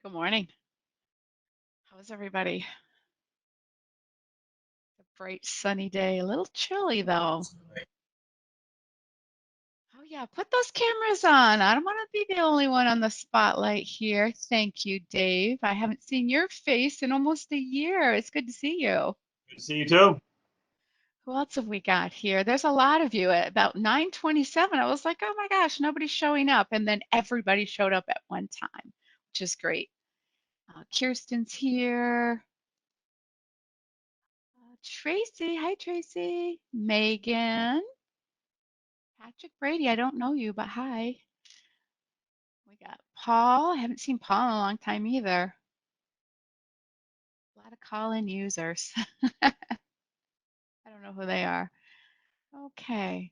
Good morning. How's everybody? A bright sunny day. A little chilly though. Oh yeah, put those cameras on. I don't want to be the only one on the spotlight here. Thank you, Dave. I haven't seen your face in almost a year. It's good to see you. Good to see you too. Who else have we got here? There's a lot of you. At about 9:27, I was like, oh my gosh, nobody's showing up. And then everybody showed up at one time, which is great. Kirsten's here. Tracy. Hi, Tracy. Megan. Patrick Brady, I don't know you, but hi. We got Paul. I haven't seen Paul in a long time either. A lot of call-in users. I don't know who they are. Okay,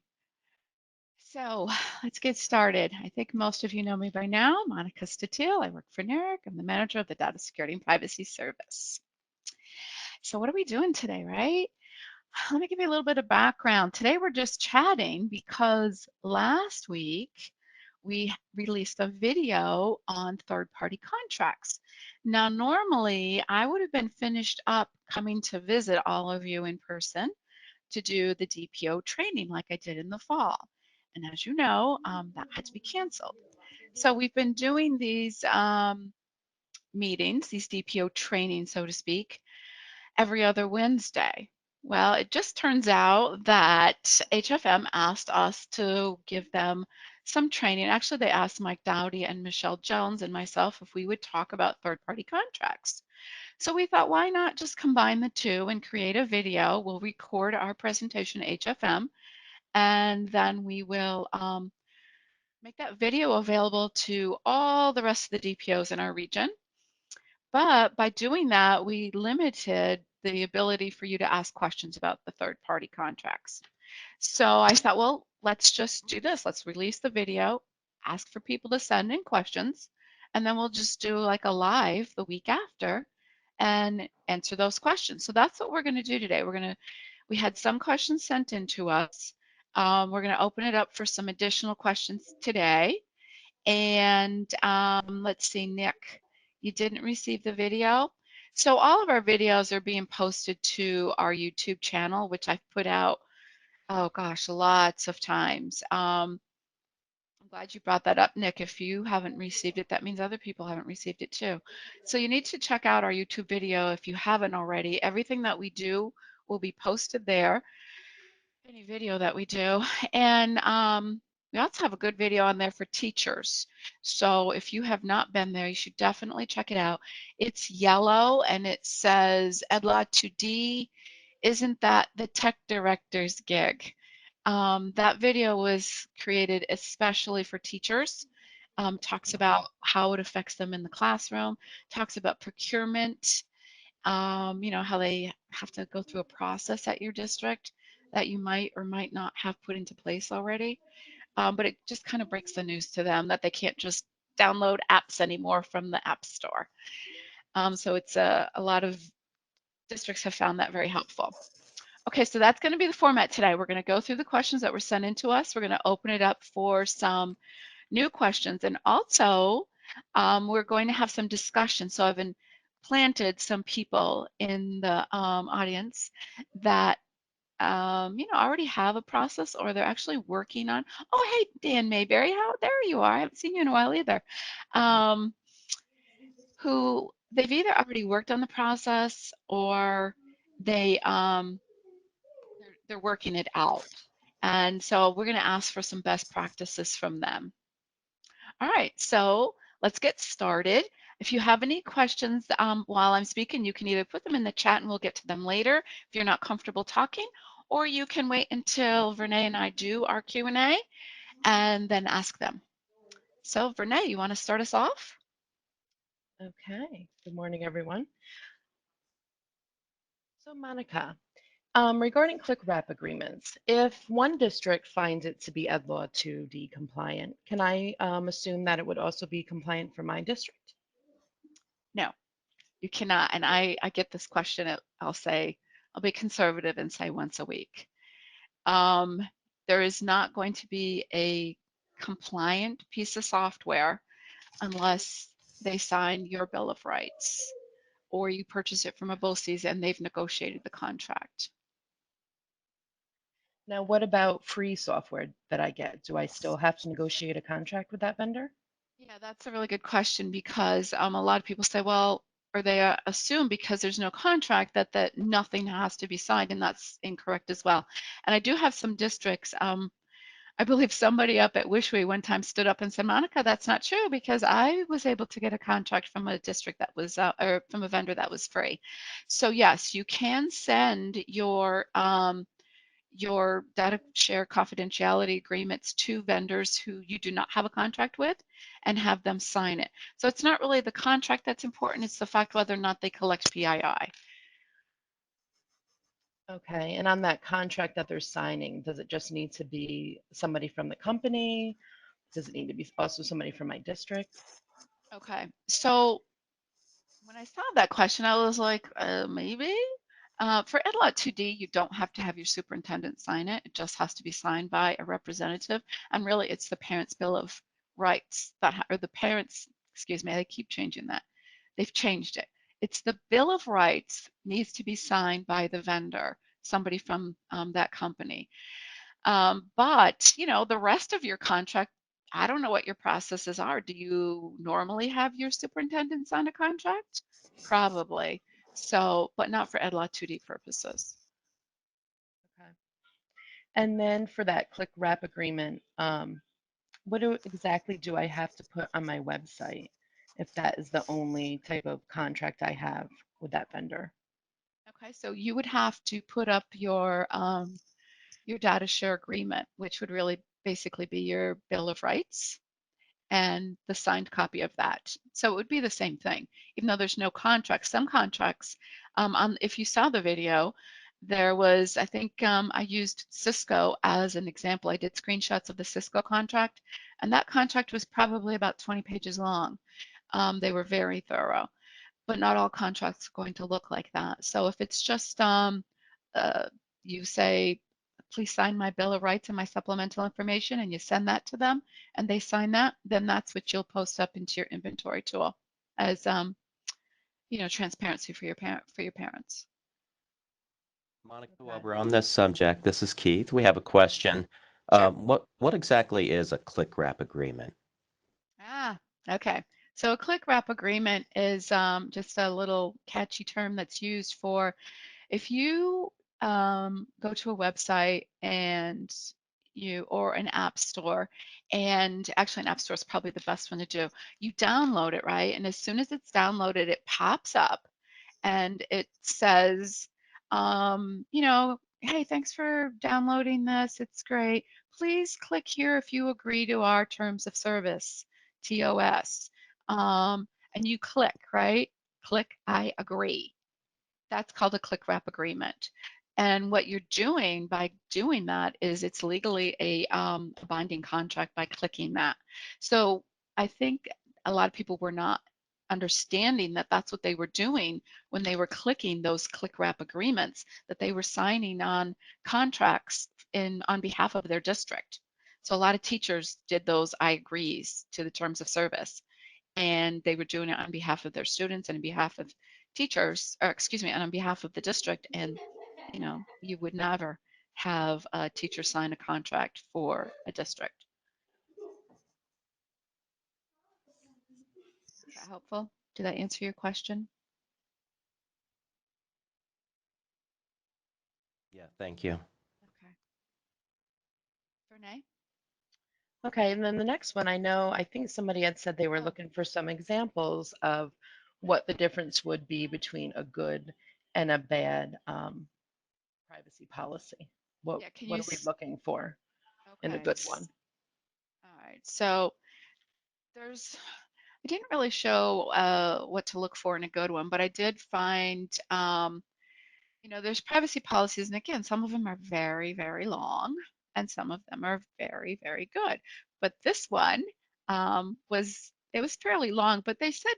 so let's get started. I think most of you know me by now. Monica Statil. I work for NERC. I'm the manager of the Data Security and Privacy Service. So what are we doing today, right? Let me give you a little bit of background. Today we're just chatting because last week we released a video on third-party contracts. Now, normally I would have been finished up coming to visit all of you in person to do the DPO training like I did in the fall. And as you know, that had to be canceled. So we've been doing these meetings, these DPO trainings, so to speak, every other Wednesday. Well, it just turns out that HFM asked us to give them some training. Actually, they asked Mike Dowdy and Michelle Jones and myself if we would talk about third-party contracts. So we thought, why not just combine the two and create a video? We'll record our presentation HFM, and then we will make that video available to all the rest of the DPOs in our region. But by doing that, we limited the ability for you to ask questions about the third-party contracts. So I thought, well, let's just do this. Let's release the video, ask for people to send in questions, and then we'll just do like a live the week after and answer those questions. So that's what we're going to do today. We had some questions sent in to us. We're going to open it up for some additional questions today. And let's see, Nick, you didn't receive the video. So all of our videos are being posted to our YouTube channel, which I've put out, oh gosh, lots of times. I'm glad you brought that up, Nick. If you haven't received it, that means other people haven't received it too. So you need to check out our YouTube video if you haven't already. Everything that we do will be posted there, any video that we do. And we also have a good video on there for teachers. So if you have not been there, you should definitely check it out. It's yellow and it says EdLaw 2D. Isn't that the tech director's gig? That video was created especially for teachers. Talks about how it affects them in the classroom, talks about procurement, how they have to go through a process at your district that you might or might not have put into place already. But it just kind of breaks the news to them that they can't just download apps anymore from the App Store. So it's a lot of districts have found that very helpful. Okay, so that's going to be the format today. We're going to go through the questions that were sent in to us. We're going to open it up for some new questions. And also, we're going to have some discussion. So I've been planted some people in the audience that already have a process or they're actually working on. Oh, hey, Dan Mayberry, how there you are. I haven't seen you in a while either. Um, who they've either already worked on the process or they're working it out. And so we're going to ask for some best practices from them. All right, so let's get started. If you have any questions while I'm speaking, you can either put them in the chat and we'll get to them later if you're not comfortable talking, or you can wait until Vernay and I do our Q&A and then ask them. So Vernay, you want to start us off? Okay, good morning, everyone. So Monica, regarding click wrap agreements, if one district finds it to be EdLaw 2D compliant, can I assume that it would also be compliant for my district? No, you cannot. And I get this question, I'll be conservative and say once a week. There is not going to be a compliant piece of software unless they sign your bill of rights, or you purchase it from a BOCES and they've negotiated the contract. Now, what about free software that I get? Do I still have to negotiate a contract with that vendor? Yeah, that's a really good question because a lot of people say, well, or they assume because there's no contract that nothing has to be signed, and that's incorrect as well. And I do have some districts. I believe somebody up at Wishwe one time stood up and said, Monica, that's not true because I was able to get a contract from a district that was, or from a vendor that was free. So yes, you can send your data share confidentiality agreements to vendors who you do not have a contract with and have them sign it. So it's not really the contract that's important, it's the fact whether or not they collect PII. Okay, and on that contract that they're signing, does it just need to be somebody from the company? Does it need to be also somebody from my district? Okay, so when I saw that question, I was like, maybe? For EdLot 2D, you don't have to have your superintendent sign it. It just has to be signed by a representative. And really, it's the parents' bill of rights or the parents, excuse me, they keep changing that. They've changed it. It's the bill of rights needs to be signed by the vendor, somebody from that company. But, the rest of your contract, I don't know what your processes are. Do you normally have your superintendent sign a contract? Probably. So, but not for EdLaw 2D purposes. Okay. And then for that click wrap agreement, exactly do I have to put on my website if that is the only type of contract I have with that vendor? Okay, so you would have to put up your data share agreement, which would really basically be your bill of rights and the signed copy of that. So it would be the same thing, even though there's no contract. Some contracts, if you saw the video, there was, I think I used Cisco as an example. I did screenshots of the Cisco contract, and that contract was probably about 20 pages long. They were very thorough, but not all contracts are going to look like that. So if it's just uh, you say, please sign my bill of rights and my supplemental information, and you send that to them, and they sign that, then that's what you'll post up into your inventory tool as transparency for your parents. Monica, while Okay. we're on this subject, this is Keith. We have a question. Sure. What exactly is a click wrap agreement? Ah, okay. So a click wrap agreement is just a little catchy term that's used for if you go to a website and or an app store, and actually an app store is probably the best one to do. You download it, right? And as soon as it's downloaded, it pops up and it says, hey, thanks for downloading this. It's great. Please click here if you agree to our terms of service, TOS. And you click, right? Click, I agree. That's called a click wrap agreement. And what you're doing by doing that is it's legally a binding contract by clicking that. So I think a lot of people were not understanding that that's what they were doing when they were clicking those click wrap agreements, that they were signing on contracts on behalf of their district. So a lot of teachers did those I agrees to the terms of service, and they were doing it on behalf of their students and on behalf of teachers, or excuse me, and on behalf of the district. And you would never have a teacher sign a contract for a district. Is that helpful? Did that answer your question? Yeah, thank you. Okay. Renee? Okay, and then the next one, I think somebody had said they were Oh, looking for some examples of what the difference would be between a good and a bad privacy policy. What yeah. Can you? what are we looking for in a Okay. good one? All right. So there's. I didn't really show what to look for in a good one, but I did find there's privacy policies, and again, some of them are very, very long, and some of them are very, very good. But this one was fairly long, but they said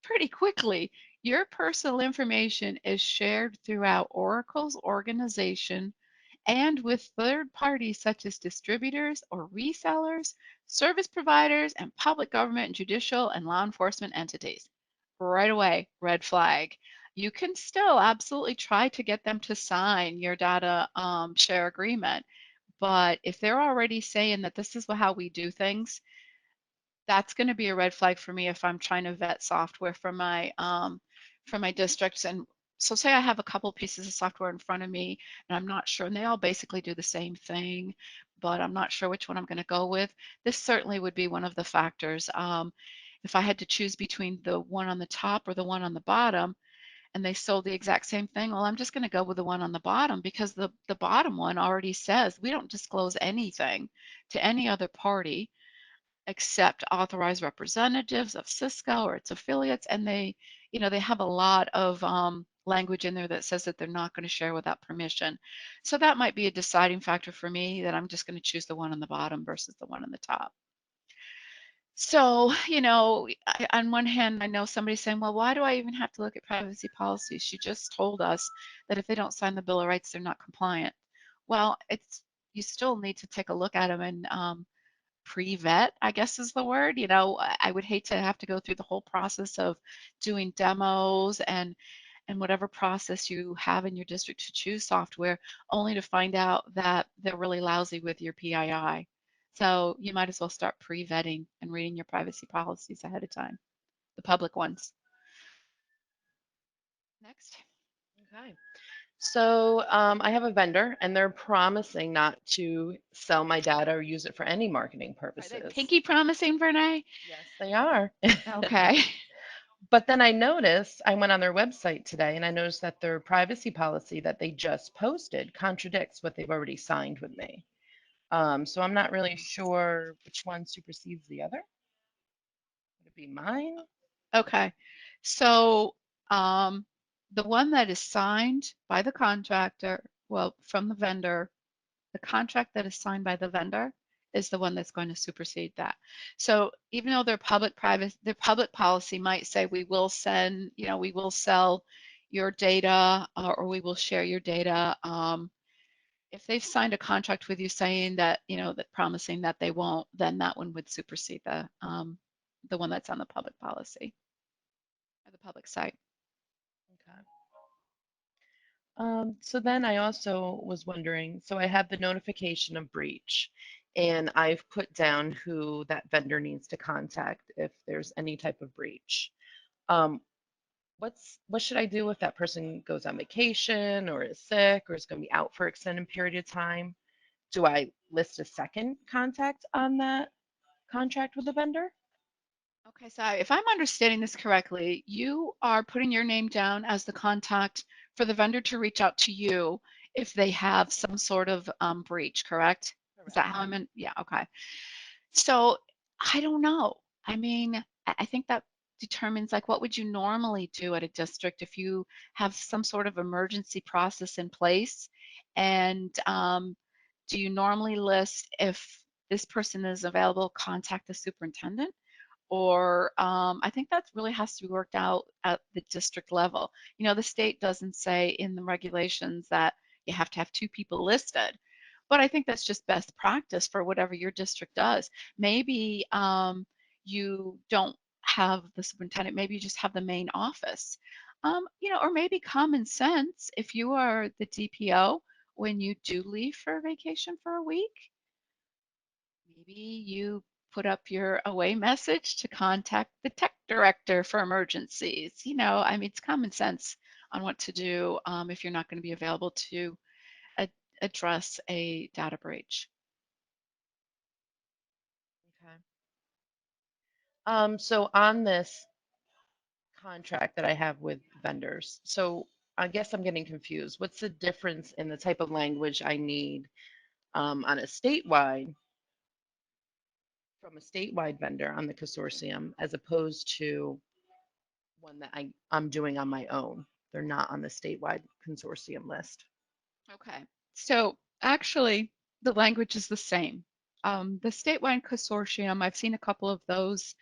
pretty quickly, your personal information is shared throughout Oracle's organization and with third parties such as distributors or resellers, service providers, and public government and judicial and law enforcement entities. Right away, red flag. You can still absolutely try to get them to sign your data share agreement, but if they're already saying that this is how we do things, that's going to be a red flag for me if I'm trying to vet software for my districts. And so say I have a couple pieces of software in front of me and I'm not sure, and they all basically do the same thing, but I'm not sure which one I'm going to go with. This certainly would be one of the factors. If I had to choose between the one on the top or the one on the bottom, and they sold the exact same thing, well, I'm just going to go with the one on the bottom because the bottom one already says we don't disclose anything to any other party except authorized representatives of Cisco or its affiliates, and they have a lot of language in there that says that they're not going to share without permission. So that might be a deciding factor for me that I'm just going to choose the one on the bottom versus the one on the top. So, on one hand, I know somebody saying, well, why do I even have to look at privacy policies? She just told us that if they don't sign the Bill of Rights, they're not compliant. Well, you still need to take a look at them and pre-vet, I guess is the word. I would hate to have to go through the whole process of doing demos and whatever process you have in your district to choose software, only to find out that they're really lousy with your PII. So you might as well start pre-vetting and reading your privacy policies ahead of time, the public ones. Next. Okay. So I have a vendor and they're promising not to sell my data or use it for any marketing Are they purposes. pinky promising, Vernay? Yes, they are. Okay. But then I went on their website today and I noticed that their privacy policy that they just posted contradicts what they've already signed with me. So I'm not really sure which one supersedes the other. Would it be mine? Okay. So um, the one that is signed by the contractor, well, from the vendor, the contract that is signed by the vendor is the one that's going to supersede that. So even though their public policy might say we will we will sell your data or we will share your data. If they've signed a contract with you saying that, that promising that they won't, then that one would supersede the one that's on the public policy or the public site. Okay. So then I also was wondering, so I have the notification of breach, and I've put down who that vendor needs to contact if there's any type of breach. Um, what should I do if that person goes on vacation or is sick or is going to be out for extended period of time? Do I list a second contact on that contract with the vendor? Okay, so if I'm understanding this correctly, you are putting your name down as the contact for the vendor to reach out to you if they have some sort of breach, correct? Is that Correct. how I'm in? Yeah, okay. So I don't know. I mean, I think that determines like what would you normally do at a district if you have some sort of emergency process in place, and do you normally list if this person is available, contact the superintendent? Or I think that really has to be worked out at the district level. The state doesn't say in the regulations that you have to have two people listed, but I think that's just best practice for whatever your district does. Maybe you don't have the superintendent, maybe you just have the main office. Or maybe common sense, if you are the DPO, when you do leave for vacation for a week, maybe you put up your away message to contact the tech director for emergencies. I mean, it's common sense on what to do if you're not going to be available to address a data breach. Okay. So on this contract that I have with vendors, so I guess I'm getting confused. What's the difference in the type of language I need on a statewide from a statewide vendor on the consortium as opposed to one that I'm doing on my own? They're not on the statewide consortium list. Okay. So actually, the language is the same. The statewide consortium, I've seen a couple of those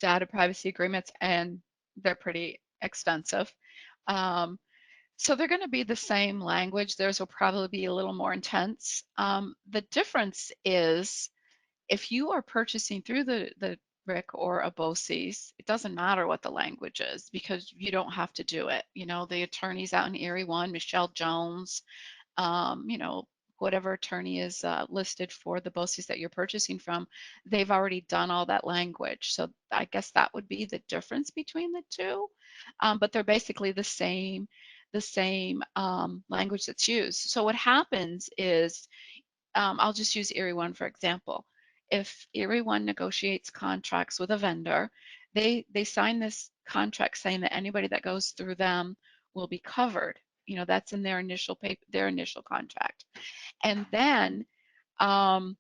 data privacy agreements, and they're pretty extensive. Um, So they're going to be the same language. Theirs will probably be a little more intense. The difference is if you are purchasing through the BRIC or a BOCES, it doesn't matter what the language is because you don't have to do it. You know, the attorneys out in Erie 1, Michelle Jones, you know, whatever attorney is listed for the BOCES that you're purchasing from, they've already done all that language. So I guess that would be the difference between the two. But they're basically the same language that's used. So what happens is, I'll just use Erie One for example. If Erie One negotiates contracts with a vendor, they sign this contract saying that anybody that goes through them will be covered. You know, that's in their initial paper, their initial contract. And then BOCES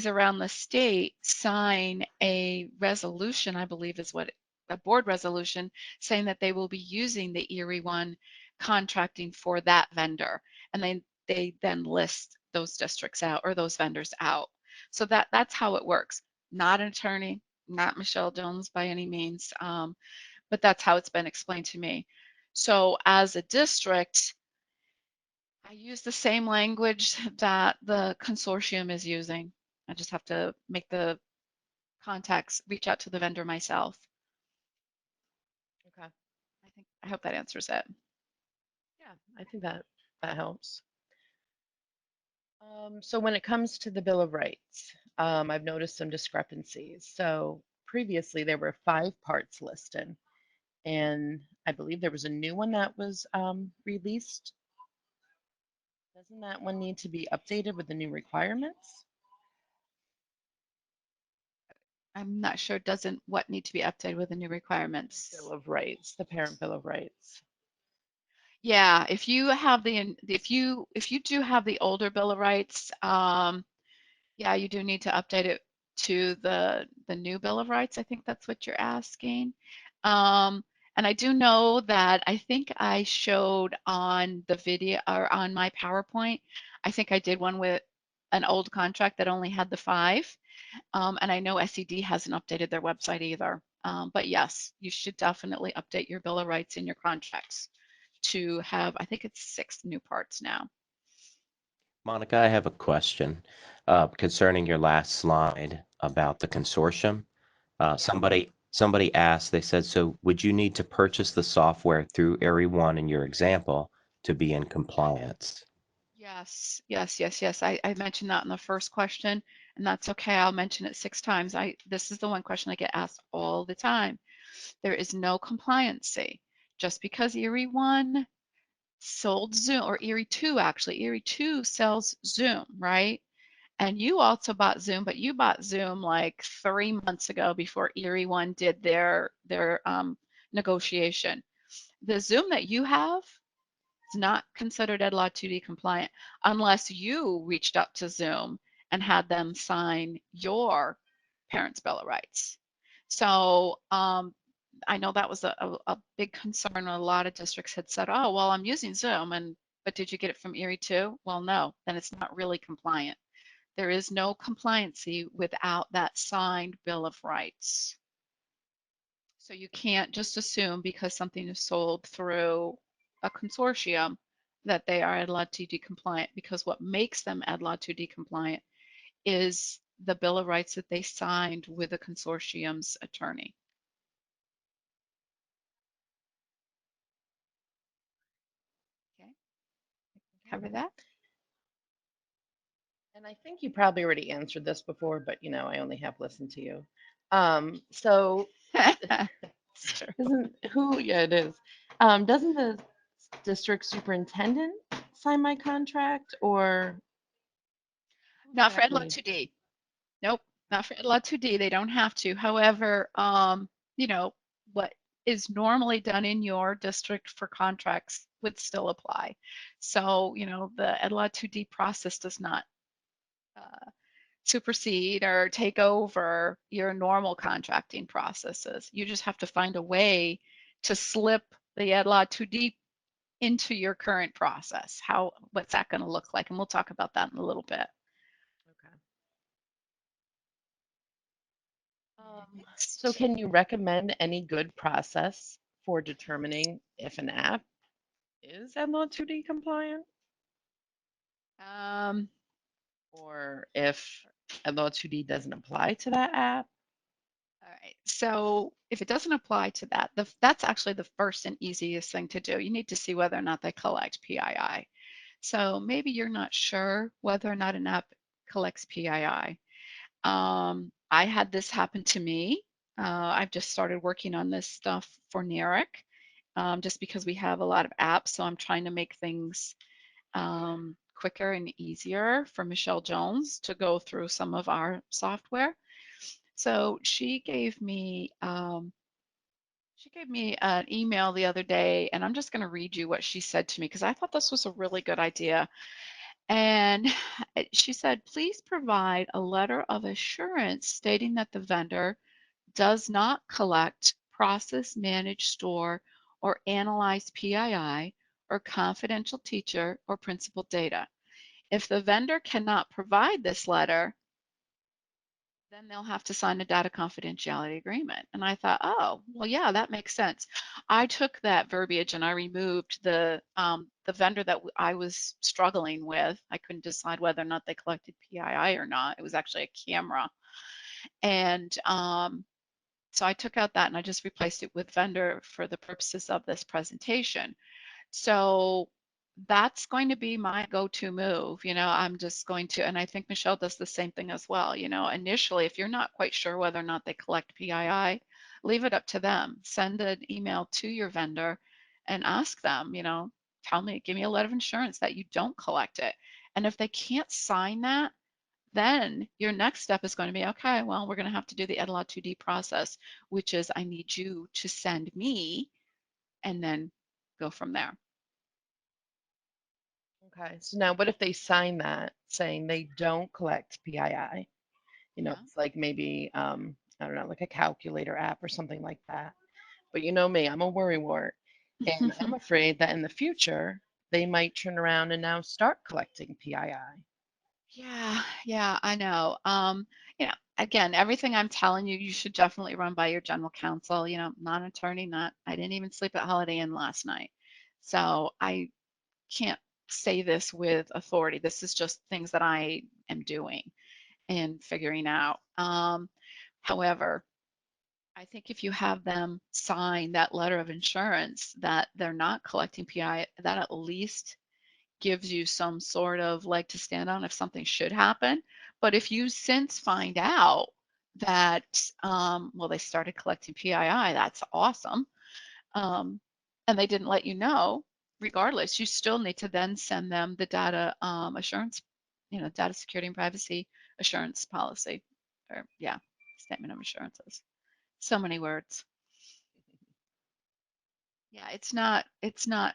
around the state sign a resolution, I believe is what a board resolution saying that they will be using the Erie One contracting for that vendor. And they then list those districts out or those vendors out. So that's how it works. Not an attorney, not Michelle Jones by any means, but that's how it's been explained to me. So as a district, I use the same language that the consortium is using. I just have to make the contacts, reach out to the vendor myself. Okay. I hope that answers it. Yeah, I think that helps. So when it comes to the Bill of Rights, I've noticed some discrepancies. So previously there were 5 parts listed, and I believe there was a new one that was released. Doesn't that one need to be updated with the new requirements? I'm not sure, doesn't what need to be updated with the new requirements? Bill of Rights, the parent Bill of Rights. Yeah, if you have if you do have the older Bill of Rights, yeah, you do need to update it to the new Bill of Rights. I think that's what you're asking. And I do know that I think I showed on the video or on my PowerPoint, I think I did one with an old contract that only had the 5. And I know SED hasn't updated their website either. But yes, you should definitely update your Bill of Rights in your contracts to have, I think it's 6 new parts now. Monica, I have a question concerning your last slide about the consortium. Somebody asked, they said, so would you need to purchase the software through Erie One in your example to be in compliance? Yes, yes, yes, yes. I mentioned that in the first question, and that's okay. I'll mention it 6 times. This is the one question I get asked all the time. There is no compliancy. Just because Erie 1 sold Zoom, or Erie 2 actually, Erie 2 sells Zoom, right? And you also bought Zoom, but you bought Zoom like 3 months ago before Erie 1 did their negotiation. The Zoom that you have is not considered Ed Law 2D compliant unless you reached out to Zoom and had them sign your parents' Bill of Rights. So I know that was a big concern. A lot of districts had said, oh, well, I'm using Zoom, but did you get it from Erie too? Well, no, then it's not really compliant. There is no compliancy without that signed Bill of Rights. So you can't just assume because something is sold through a consortium that they are EdLaw 2D compliant, because what makes them EdLaw 2D compliant is the Bill of Rights that they signed with the consortium's attorney. Okay, cover that. And I think you probably already answered this before, but I only have listened to you. So It's true. yeah, it is. Doesn't the district superintendent sign my contract, or who Not for EdLaw exactly? 2D. Nope, not for EdLaw 2D. They don't have to. However, you know, what is normally done in your district for contracts would still apply. So, the EdLaw 2D process does not supersede or take over your normal contracting processes. You just have to find a way to slip the EdLaw 2D into your current process. What's that going to look like? And we'll talk about that in a little bit. Okay. So can you recommend any good process for determining if an app is MLO 2D compliant Um, or if MLO 2D doesn't apply to that app? all right. So if it doesn't apply to that, that's actually the first and easiest thing to do. You need to see whether or not they collect PII. So maybe you're not sure whether or not an app collects PII. I had this happen to me. I've just started working on this stuff for NERIC, just because we have a lot of apps. So I'm trying to make things quicker and easier for Michelle Jones to go through some of our software. So she gave me an email the other day, and I'm just going to read you what she said to me because I thought this was a really good idea. And she said, please provide a letter of assurance stating that the vendor does not collect, process, manage, store, or analyze PII or confidential teacher or principal data. If the vendor cannot provide this letter, then they'll have to sign a data confidentiality agreement. And I thought, oh, well, yeah, that makes sense. I took that verbiage and I removed the vendor that I was struggling with. I couldn't decide whether or not they collected PII or not. It was actually a camera. And so I took out that and I just replaced it with vendor for the purposes of this presentation. So that's going to be my go-to move. I'm just going to, and I think Michelle does the same thing as well. Initially, if you're not quite sure whether or not they collect PII, leave it up to them. Send an email to your vendor and ask them, give me a letter of insurance that you don't collect it. And if they can't sign that, then your next step is going to be, okay, well, we're going to have to do the EdLaw 2D process, which is I need you to send me and then go from there. Okay, so now what if they sign that saying they don't collect PII? Yeah. It's like maybe, I don't know, like a calculator app or something like that. But you know me, I'm a worrywart. And I'm afraid that in the future, they might turn around and now start collecting PII. Yeah, I know. Again, everything I'm telling you, you should definitely run by your general counsel. Not an attorney, I didn't even sleep at Holiday Inn last night. So I can't say this with authority. This is just things that I am doing and figuring out. However, I think if you have them sign that letter of insurance that they're not collecting PI, that at least gives you some sort of leg to stand on if something should happen. But if you since find out that, well, they started collecting PII, that's awesome. Um, and they didn't let you know, regardless, you still need to then send them the data assurance, data security and privacy assurance policy, or yeah, statement of assurances. So many words. Yeah, it's not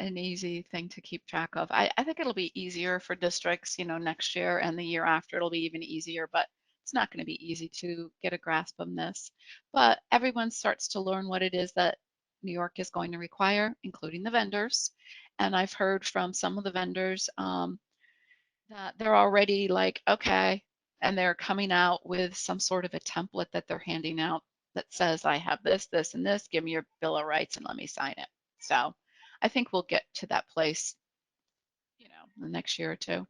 an easy thing to keep track of. I think it'll be easier for districts, next year and the year after it'll be even easier, but it's not going to be easy to get a grasp of this. But everyone starts to learn what it is that New York is going to require, including the vendors. And I've heard from some of the vendors that they're already like, okay, and they're coming out with some sort of a template that they're handing out that says, I have this, this, and this, give me your Bill of Rights and let me sign it. So I think we'll get to that place, the next year or two.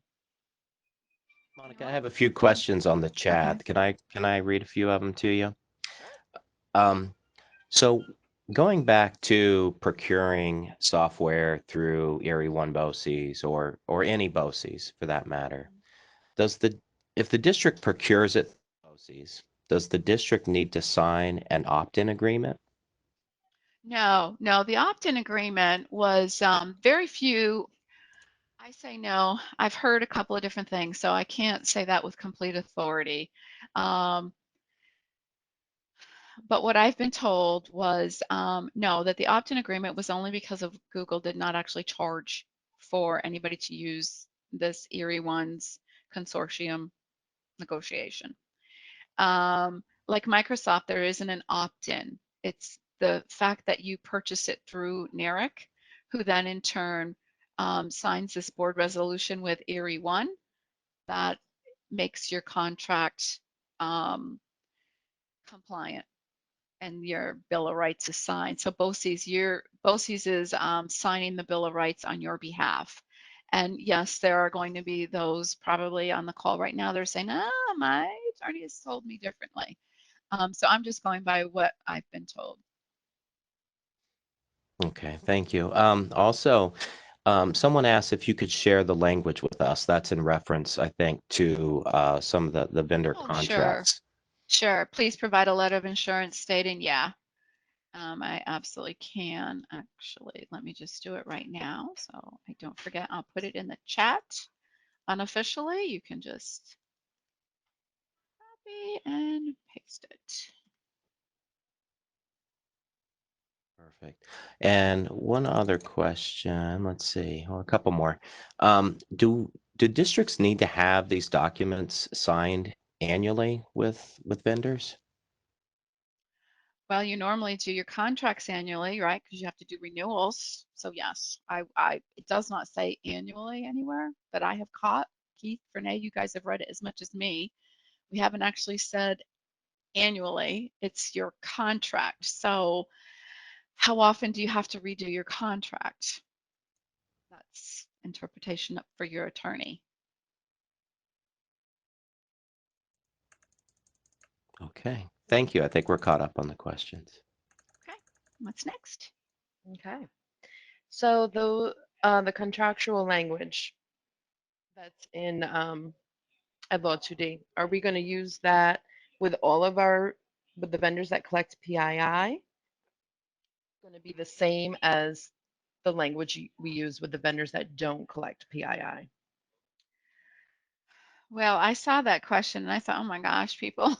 Monica, I have a few questions on the chat. Can I read a few of them to you? Sure. Um, so going back to procuring software through Erie One BOCES or any BOCES for that matter, does the if the district procures it through BOCES, does the district need to sign an opt-in agreement? No, the opt-in agreement was very few. I say no. I've heard a couple of different things, so I can't say that with complete authority. Um, But what I've been told was no, that the opt-in agreement was only because of Google did not actually charge for anybody to use this Erie One's consortium negotiation. Like Microsoft, there isn't an opt-in. It's the fact that you purchase it through NERIC, who then in turn signs this board resolution with Erie One that makes your contract compliant. and your Bill of Rights is signed. So BOCES is signing the Bill of Rights on your behalf. And yes, there are going to be those probably on the call right now. They're saying, "Ah, my attorney has told me differently." So I'm just going by what I've been told. Okay, thank you. Also, someone asked if you could share the language with us. That's in reference, I think, to some of the vendor Oh, sure. contracts. Sure. Please provide a letter of insurance stating, yeah, I absolutely can. Actually, let me just do it right now so I don't forget. I'll put it in the chat unofficially. You can just copy and paste it. Perfect. And one other question, let's see, or a couple more. Do districts need to have these documents signed annually with vendors? Well, you normally do your contracts annually, right? Because you have to do renewals. So yes, it does not say annually anywhere that I have caught. Keith, Renee, you guys have read it as much as me. We haven't actually said annually. It's your contract. So how often do you have to redo your contract? That's interpretation up for your attorney. Okay, thank you. I think we're caught up on the questions. Okay, what's next? Okay. So the contractual language that's in at Law 2D, are we going to use that with all of with the vendors that collect PII? Going to be the same as the language we use with the vendors that don't collect PII? Well, I saw that question and I thought, oh my gosh, people,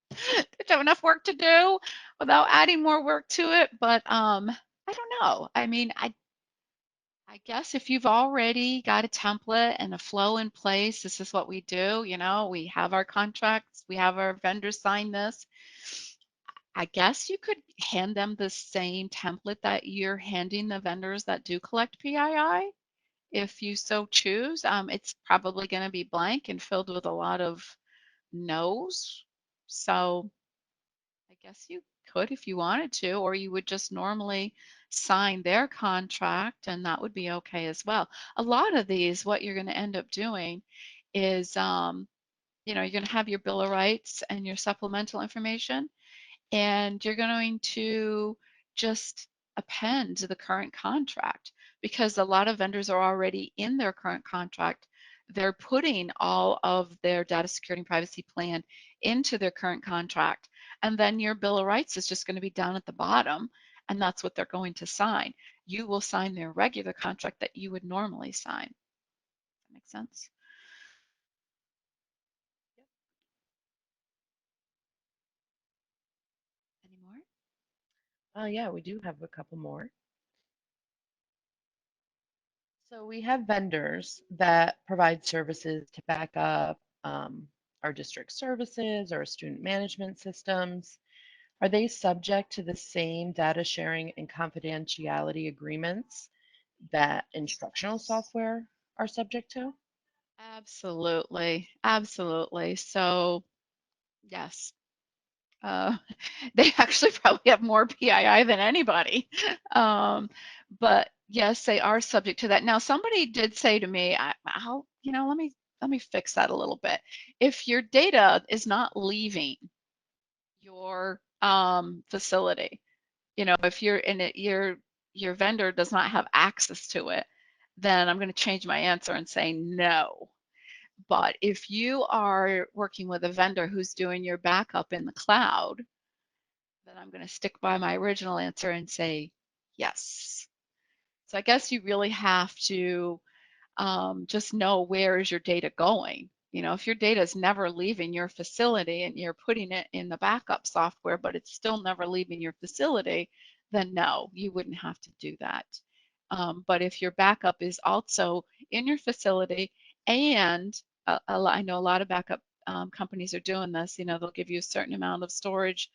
they don't have enough work to do without adding more work to it. But I don't know. I mean, I guess if you've already got a template and a flow in place, this is what we do. You know, we have our contracts, we have our vendors sign this. I guess you could hand them the same template that you're handing the vendors that do collect PII if you so choose. It's probably going to be blank and filled with a lot of no's. So I guess you could if you wanted to, or you would just normally sign their contract and that would be okay as well. A lot of these, what you're going to end up doing is, you're going to have your Bill of Rights and your supplemental information, and you're going to just append the current contract because a lot of vendors are already in their current contract. They're putting all of their data security and privacy plan into their current contract. And then your Bill of Rights is just going to be down at the bottom, and that's what they're going to sign. You will sign their regular contract that you would normally sign. Does that make sense? Any more? Oh, yeah, we do have a couple more. So we have vendors that provide services to back up our district services or student management systems. Are they subject to the same data sharing and confidentiality agreements that instructional software are subject to? Absolutely. Absolutely. So, yes. Uh, they actually probably have more PII than anybody. Um, but yes, they are subject to that. Now, somebody did say to me, let me fix that a little bit. If your data is not leaving your facility, if you're in it, your vendor does not have access to it, then I'm going to change my answer and say no. But if you are working with a vendor who's doing your backup in the cloud, then I'm going to stick by my original answer and say yes. So I guess you really have to just know where is your data going. If your data is never leaving your facility and you're putting it in the backup software, but it's still never leaving your facility, then no, you wouldn't have to do that. But if your backup is also in your facility and I know a lot of backup companies are doing this, they'll give you a certain amount of storage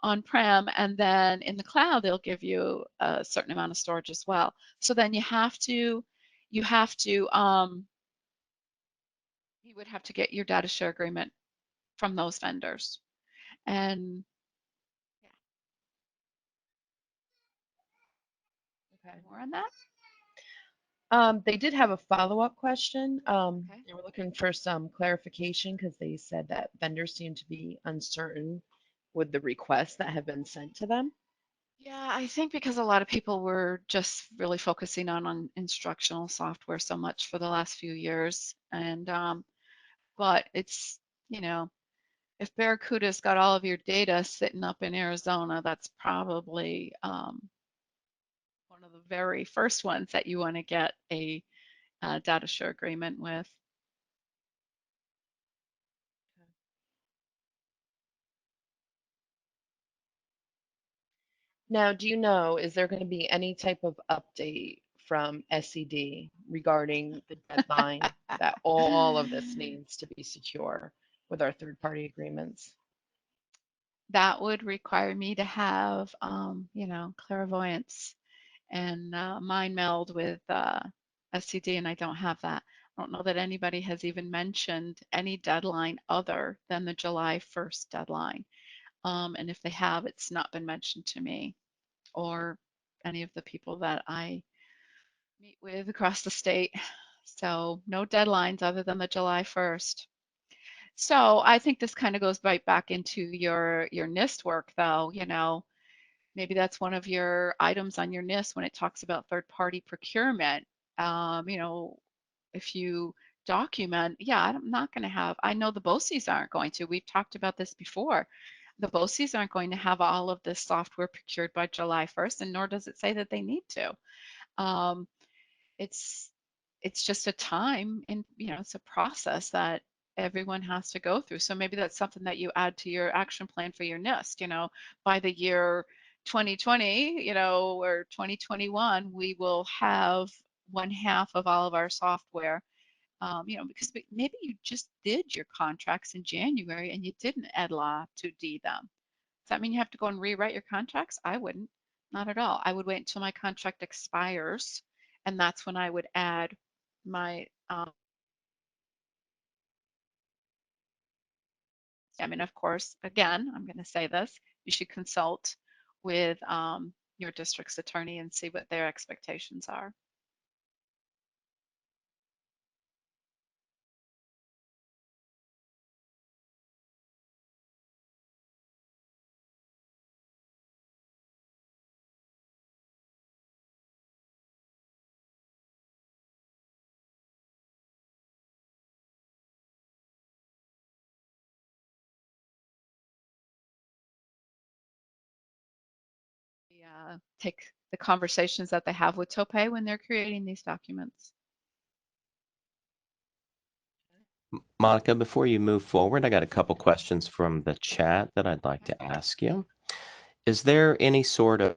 on-prem, and then in the cloud, they'll give you a certain amount of storage as well. So then you would have to get your data share agreement from those vendors. And yeah. Okay. More on that? They did have a follow-up question. Okay. They were looking for some clarification because they said that vendors seem to be uncertain with the requests that have been sent to them. Yeah, I think because a lot of people were just really focusing on instructional software so much for the last few years. And but it's, you know, if Barracuda's got all of your data sitting up in Arizona, that's probably one of the very first ones that you want to get a data share agreement with. Now, do you know, is there going to be any type of update from SED regarding the deadline that all of this needs to be secure with our third-party agreements? That would require me to have, clairvoyance and mind meld with SCD, and I don't have that. I don't know that anybody has even mentioned any deadline other than the July 1st deadline. And if they have, it's not been mentioned to me or any of the people that I meet with across the state. So no deadlines other than the July 1st. So I think this kind of goes right back into your NIST work, though. Maybe that's one of your items on your NIST when it talks about third-party procurement. You know, if you document, yeah, I'm not going to have, I know the BOCES aren't going to. We've talked about this before. The BOCES aren't going to have all of this software procured by July 1st, and nor does it say that they need to. Um, it's it's just a time and it's a process that everyone has to go through. So maybe that's something that you add to your action plan for your NIST. By the year 2020, or 2021, we will have one half of all of our software. Because maybe you just did your contracts in January and you didn't EDLA 2D them. Does that mean you have to go and rewrite your contracts? I wouldn't. Not at all. I would wait until my contract expires, and that's when I would add my. I mean, of course, again, I'm going to say this: you should consult with your district's attorney and see what their expectations are. Take the conversations that they have with Tope when they're creating these documents. Monica, before you move forward, I got a couple questions from the chat that I'd like to ask you. Is there any sort of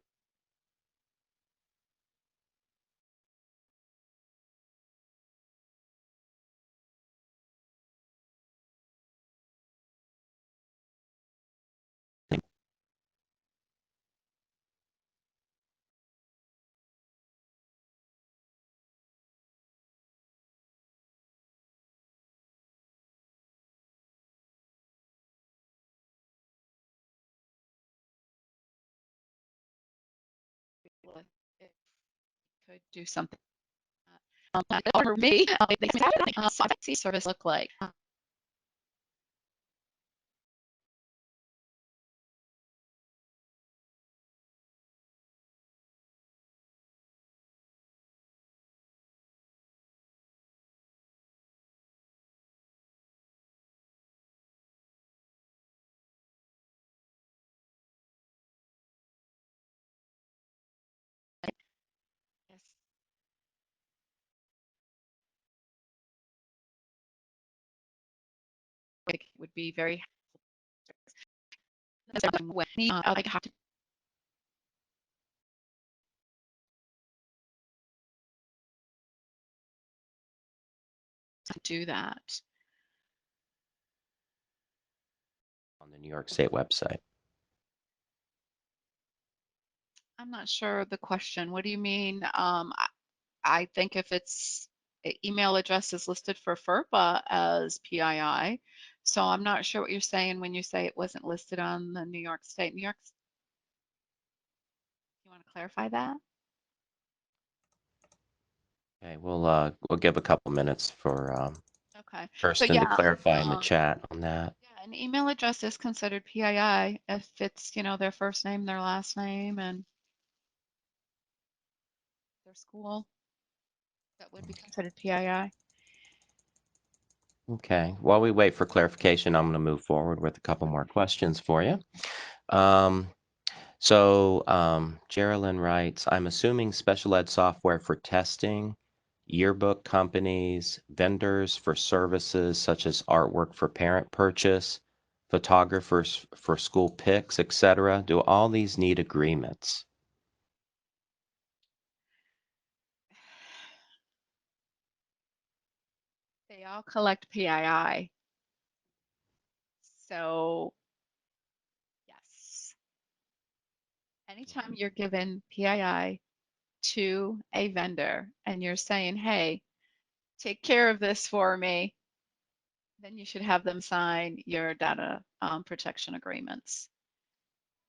If you could do something for me, they see service look like. Yes. It would be very when I have to do that. on the New York State website? I'm not sure the question. What do you mean? I think if it's email address is listed for FERPA as PII, so I'm not sure what you're saying when you say it wasn't listed on the New York State. You want to clarify that? Okay, we'll give a couple minutes for Okay. So Kirsten to yeah, clarify in the chat on that. yeah, an email address is considered PII if it's, their first name, their last name, and their school. That would be considered PII. Okay, while we wait for clarification, I'm going to move forward with a couple more questions for you. Um, Geraldine writes, I'm assuming special ed software for testing, yearbook companies, vendors for services such as artwork for parent purchase, photographers for school pics, etc. Do all these need agreements? They all collect PII. So yes, anytime you're given PII to a vendor and you're saying, hey, take care of this for me, then you should have them sign your data protection agreements,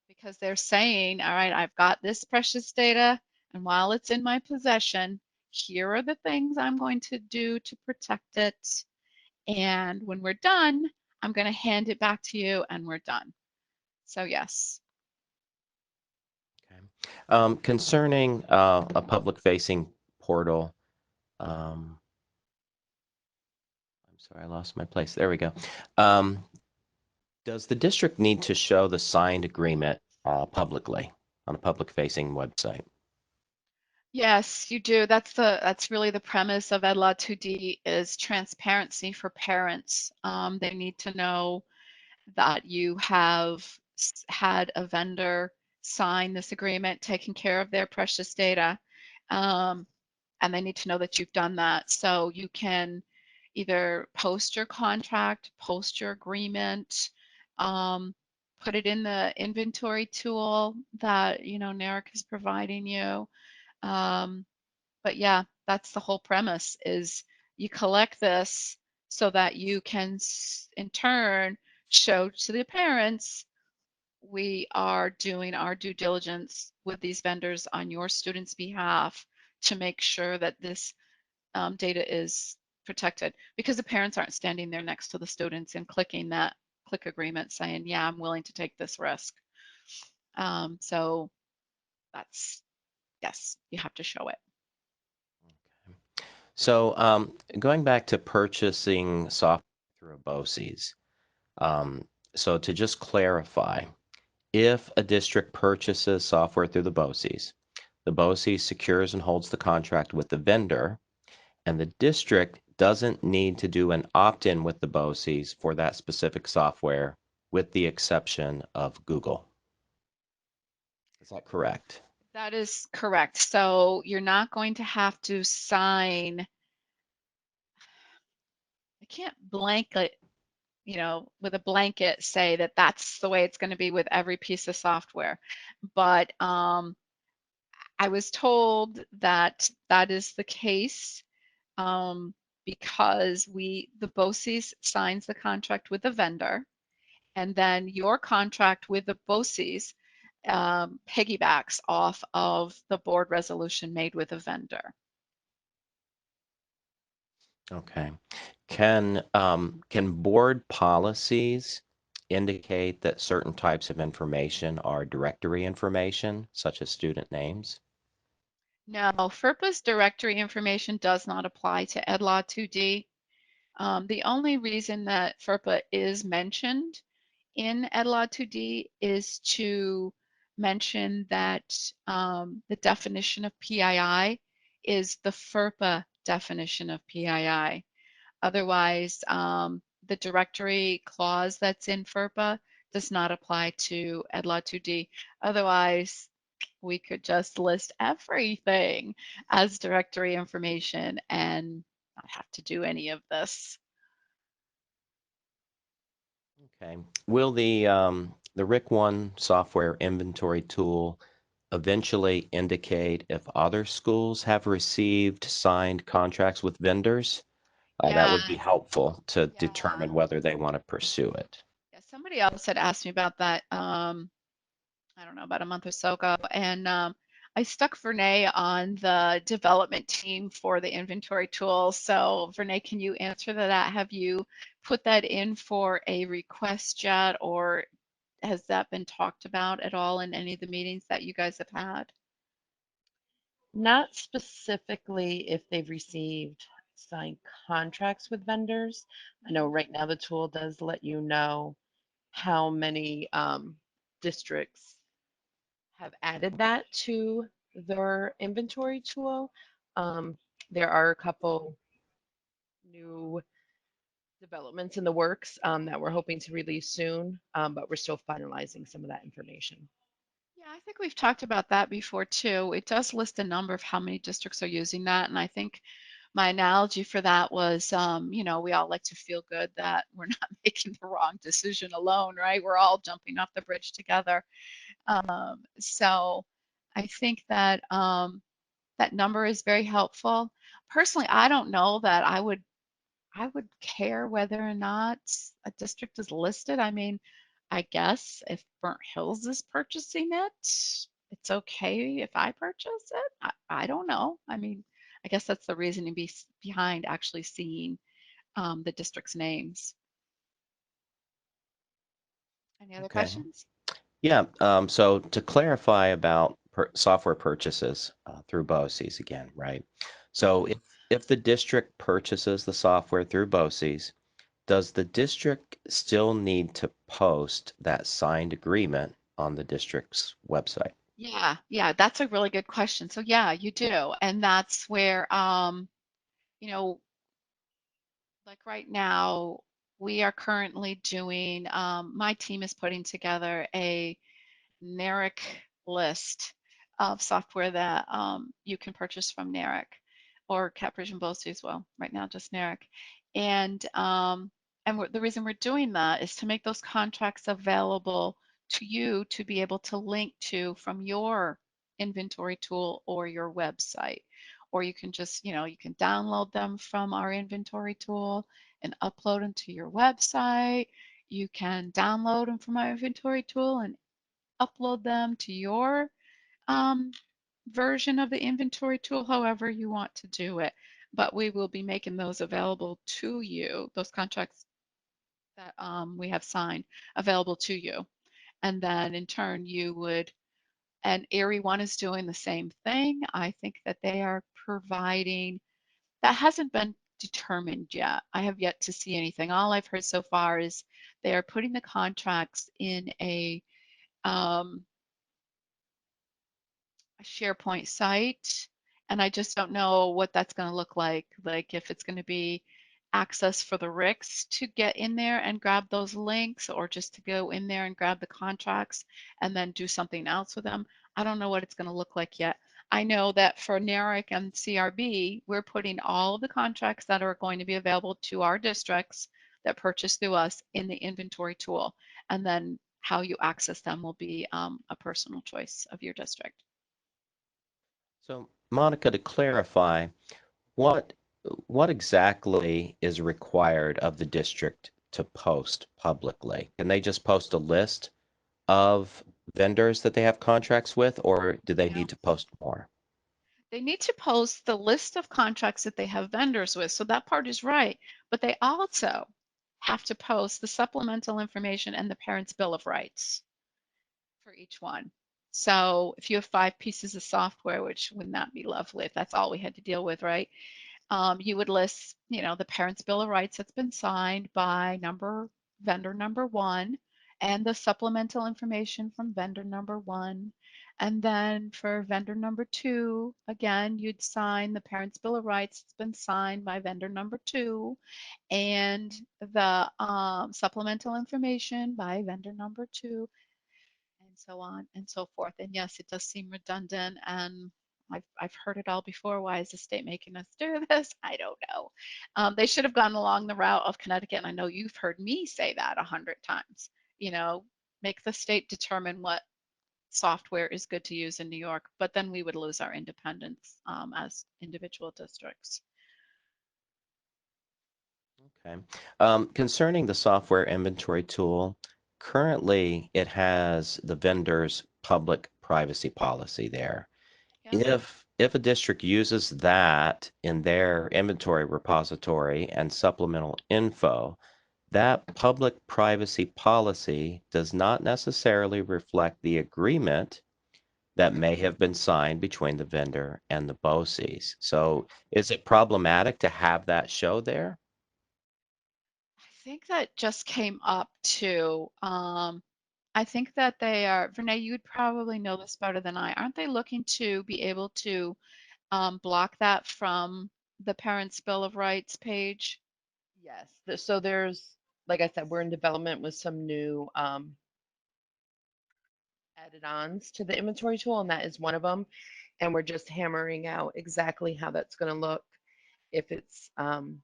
because they're saying, all right, I've got this precious data, and while it's in my possession, here are the things I'm going to do to protect it. And when we're done, I'm going to hand it back to you and we're done. So yes. Okay. Concerning a public-facing portal, I'm sorry, I lost my place. There we go. Does the district need to show the signed agreement publicly on a public-facing website? Yes, you do. That's really the premise of Ed Law 2D is transparency for parents. They need to know that you have had a vendor sign this agreement, taking care of their precious data. And they need to know that you've done that. So you can either post your contract, post your agreement, um, put it in the inventory tool that, NARIC is providing you. Um, but yeah, that's the whole premise is you collect this so that you can in turn show to the parents we are doing our due diligence with these vendors on your students' behalf to make sure that this data is protected, because the parents aren't standing there next to the students and clicking that click agreement saying, yeah, I'm willing to take this risk. So that's, yes, you have to show it. So going back to purchasing software through a BOCES, so to just clarify, if a district purchases software through the BOCES secures and holds the contract with the vendor, and the district doesn't need to do an opt-in with the BOCES for that specific software, with the exception of Google. Is that correct? That is correct. So you're not going to have to sign, I can't blanket, with a blanket say that that's the way it's going to be with every piece of software. But I was told that that is the case because the BOCES signs the contract with the vendor, and then your contract with the BOCES piggybacks off of the board resolution made with a vendor. Okay. Can board policies indicate that certain types of information are directory information, such as student names? No, FERPA's directory information does not apply to EdLaw 2D. The only reason that FERPA is mentioned in EdLaw 2D is to mention that the definition of PII is the FERPA definition of PII. Otherwise, the directory clause that's in FERPA does not apply to EdLaw 2D. Otherwise, we could just list everything as directory information and not have to do any of this. Okay. Will the RIC1 software inventory tool eventually indicate if other schools have received signed contracts with vendors? That Yeah, would be helpful to yeah. determine whether they want to pursue it. Yeah, somebody else had asked me about that, I don't know, about a month or so ago. And I stuck Vernay on the development team for the inventory tool. So Vernay, can you answer that? Have you put that in for a request yet, or has that been talked about at all in any of the meetings that you guys have had? Not specifically if they've received signed contracts with vendors. I know right now the tool does let you know how many districts have added that to their inventory tool. Um, there are a couple new developments in the works that we're hoping to release soon, but we're still finalizing some of that information. Yeah, I think we've talked about that before too. It does list a number of how many districts are using that, and I think my analogy for that was, we all like to feel good that we're not making the wrong decision alone, right? We're all jumping off the bridge together. So I think that that number is very helpful. Personally, I don't know that I would care whether or not a district is listed. I mean, I guess if Burnt Hills is purchasing it, it's okay if I purchase it. I don't know. I mean, I guess that's the reasoning behind actually seeing the district's names. Any other Okay. questions? Yeah. So to clarify about software purchases through BOCES again, right? So Mhm. if the district purchases the software through BOCES, does the district still need to post that signed agreement on the district's website? Yeah, that's a really good question. So yeah, you do. And that's where, you know, like right now, we are currently doing, my team is putting together a NARIC list of software that you can purchase from NARIC or CapVision BOSI as well. Right now, just NARIC. And the reason we're doing that is to make those contracts available to you to be able to link to from your inventory tool or your website. Or you can just, you can download them from our inventory tool and upload them to your website. You can download them from our inventory tool and upload them to your um, version of the inventory tool, however you want to do it. But we will be making those available to you, those contracts that we have signed available to you. And then in turn, you would, and Erie One is doing the same thing. I think that they are providing, that hasn't been determined yet. I have yet to see anything. All I've heard so far is they are putting the contracts in um, a SharePoint site, and I just don't know what that's going to look like if it's going to be access for the RICs to get in there and grab those links, or just to go in there and grab the contracts and then do something else with them. I don't know what it's going to look like yet. I know that for NARIC and CRB, we're putting all of the contracts that are going to be available to our districts that purchase through us in the inventory tool. And then how you access them will be a personal choice of your district. So, Monica, to clarify, what what exactly is required of the district to post publicly? Can they just post a list of vendors that they have contracts with, or do they No. need to post more? They need to post the list of contracts that they have vendors with. So that part is right. But they also have to post the supplemental information and the parent's bill of rights for each one. So if you have 5 pieces of software, which wouldn't that be lovely if that's all we had to deal with, right? You would list, the parent's bill of rights that's been signed by vendor number one, and the supplemental information from vendor number one. And then for vendor number two, again, you'd sign the parent's bill of rights that's been signed by vendor number two, and the supplemental information by vendor number two, and so on and so forth. And yes, it does seem redundant, and I've heard it all before. Why is the state making us do this? I don't know. They should have gone along the route of Connecticut, and I know you've heard me say that 100 times. You know, make the state determine what software is good to use in New York, but then we would lose our independence as individual districts. Okay. Concerning the software inventory tool, currently it has the vendor's public privacy policy there. Yeah. if a district uses that in their inventory repository and supplemental info, that public privacy policy does not necessarily reflect the agreement that may have been signed between the vendor and the BOCES. So is it problematic to have that show there? I think that just came up too. I think that they are, Renee, you would probably know this better than I. Aren't they looking to be able to block that from the Parents' Bill of Rights page? Yes. So there's, like I said, we're in development with some new added-ons to the inventory tool, and that is one of them. And we're just hammering out exactly how that's going to look. If it's going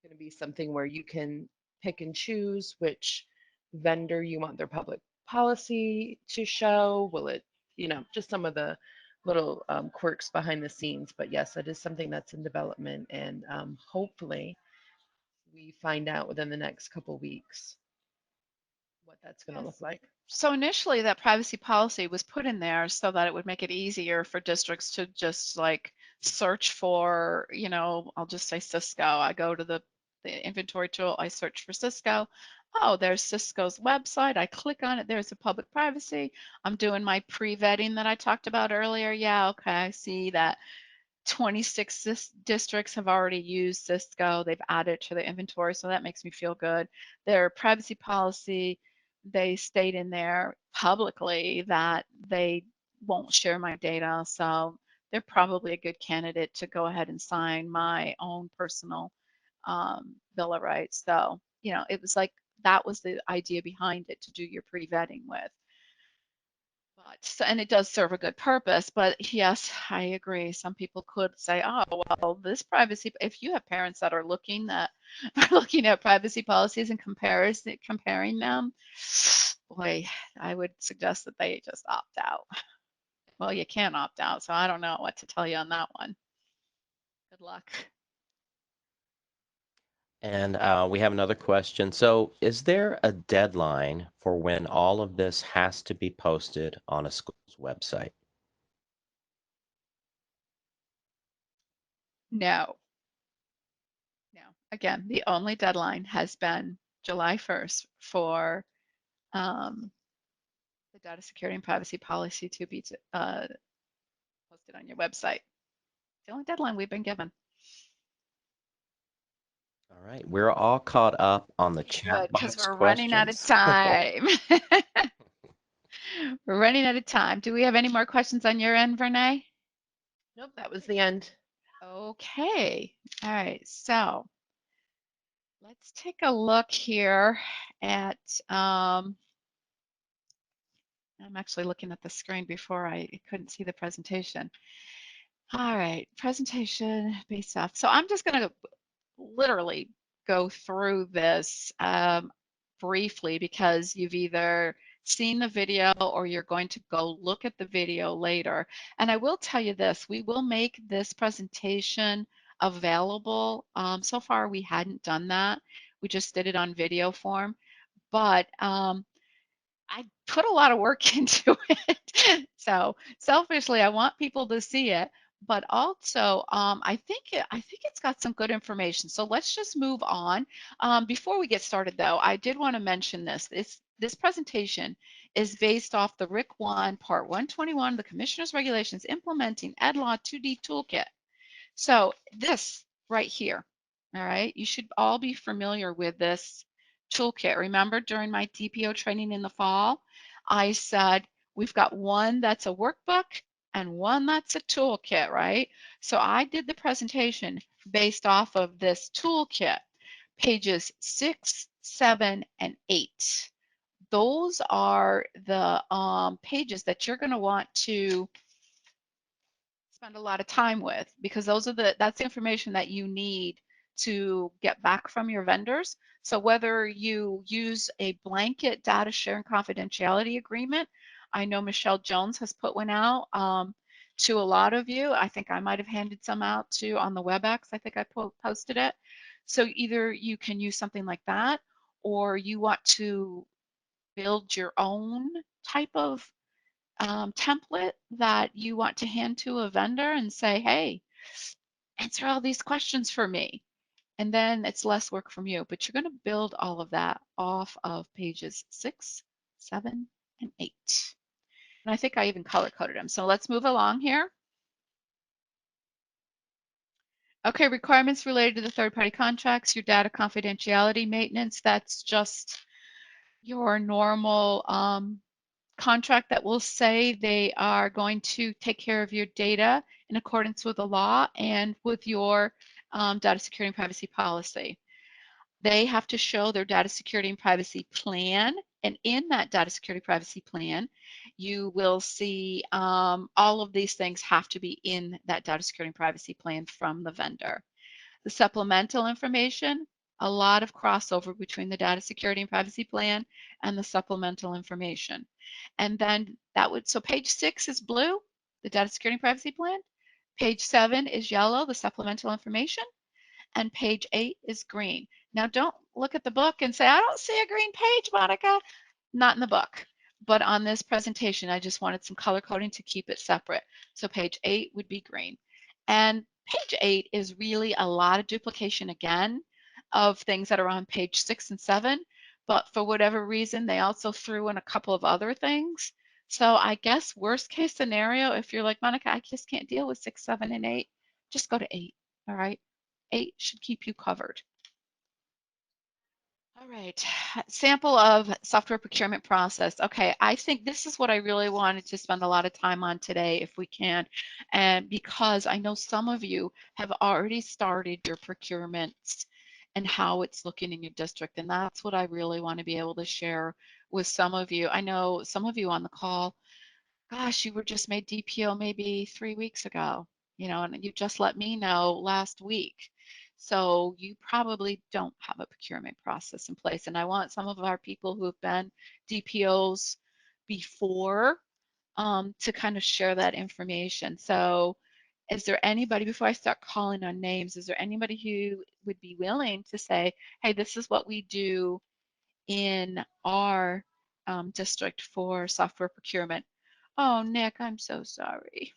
to be something where you can pick and choose which vendor you want their public policy to show. Will it, just some of the little quirks behind the scenes. But yes, it is something that's in development, and hopefully we find out within the next couple weeks what that's going to look Yes. like. So initially that privacy policy was put in there so that it would make it easier for districts to just like search for, I'll just say Cisco. I go to the inventory tool, I search for Cisco. Oh, there's Cisco's website. I click on it. There's a public privacy. I'm doing my pre-vetting that I talked about earlier. Yeah, okay, I see that 26 districts have already used Cisco. They've added to the inventory, so that makes me feel good. Their privacy policy, they state in there publicly that they won't share my data, so they're probably a good candidate to go ahead and sign my own personal Bill of Rights. So, it was like that was the idea behind it, to do your pre-vetting with. And it does serve a good purpose, but yes, I agree. Some people could say, oh, well, this privacy, if you have parents that are looking that are looking at privacy policies and comparing them, boy, I would suggest that they just opt out. Well, you can opt out, so I don't know what to tell you on that one. Good luck. And we have another question. So is there a deadline for when all of this has to be posted on a school's website? No, no. Again, the only deadline has been July 1st for um, the data security and privacy policy to be posted on your website. The only deadline we've been given. All right, we're all caught up on the chat Good, because box we're running out of questions. time. We're running out of time. Do we have any more questions on your end, Vernay? Nope, that was the end. Okay. All right. So let's take a look here at, I'm actually looking at the screen before I couldn't see the presentation. All right, presentation based off. So I'm just going to literally go through this briefly, because you've either seen the video or you're going to go look at the video later. And I will tell you this, we will make this presentation available. So far we hadn't done that. We just did it on video form, but I put a lot of work into it. So selfishly, I want people to see it, but also I think it's got some good information. So let's just move on. Before we get started, though, I did want to mention this. This presentation is based off the RIC 1 Part 121, the Commissioner's Regulations Implementing Ed Law 2D Toolkit. So this right here, all right, you should all be familiar with this toolkit. Remember, during my DPO training in the fall, I said we've got one that's a workbook and one that's a toolkit, right? So I did the presentation based off of this toolkit, pages 6, 7, and 8. Those are the pages that you're going to want to spend a lot of time with, because that's the information that you need to get back from your vendors. So whether you use a blanket data sharing confidentiality agreement, I know Michelle Jones has put one out to a lot of you. I think I might have handed some out too on the WebEx. I think I posted it. So either you can use something like that, or you want to build your own type of template that you want to hand to a vendor and say, hey, answer all these questions for me. And then it's less work from you, but you're going to build all of that off of pages 6, 7, and 8. And I think I even color coded them. So let's move along here. Okay, requirements related to the third-party contracts, your data confidentiality maintenance, that's just your normal contract that will say they are going to take care of your data in accordance with the law and with your data security and privacy policy. They have to show their data security and privacy plan. And in that data security privacy plan, you will see all of these things have to be in that data security and privacy plan from the vendor. The supplemental information, a lot of crossover between the data security and privacy plan and the supplemental information. And then that would, so page 6 is blue, the data security and privacy plan. Page 7 is yellow, the supplemental information. And page 8 is green. Now don't look at the book and say, I don't see a green page, Monica. Not in the book, but on this presentation, I just wanted some color coding to keep it separate. So page 8 would be green. And page 8 is really a lot of duplication again of things that are on page 6 and 7, but for whatever reason, they also threw in a couple of other things. So I guess worst case scenario, if you're like, Monica, I just can't deal with 6, 7, and 8, just go to 8, all right? 8 should keep you covered. All right, sample of software procurement process. Okay, I think this is what I really wanted to spend a lot of time on today if we can, and because I know some of you have already started your procurements and how it's looking in your district, and that's what I really want to be able to share with some of you. I know some of you on the call, gosh, you were just made DPO maybe 3 weeks ago, you know, and you just let me know last week. So you probably don't have a procurement process in place. And I want some of our people who have been DPOs before to kind of share that information. So is there anybody, before I start calling on names, is there anybody who would be willing to say, hey, this is what we do in our district for software procurement? Oh, Nick, I'm so sorry.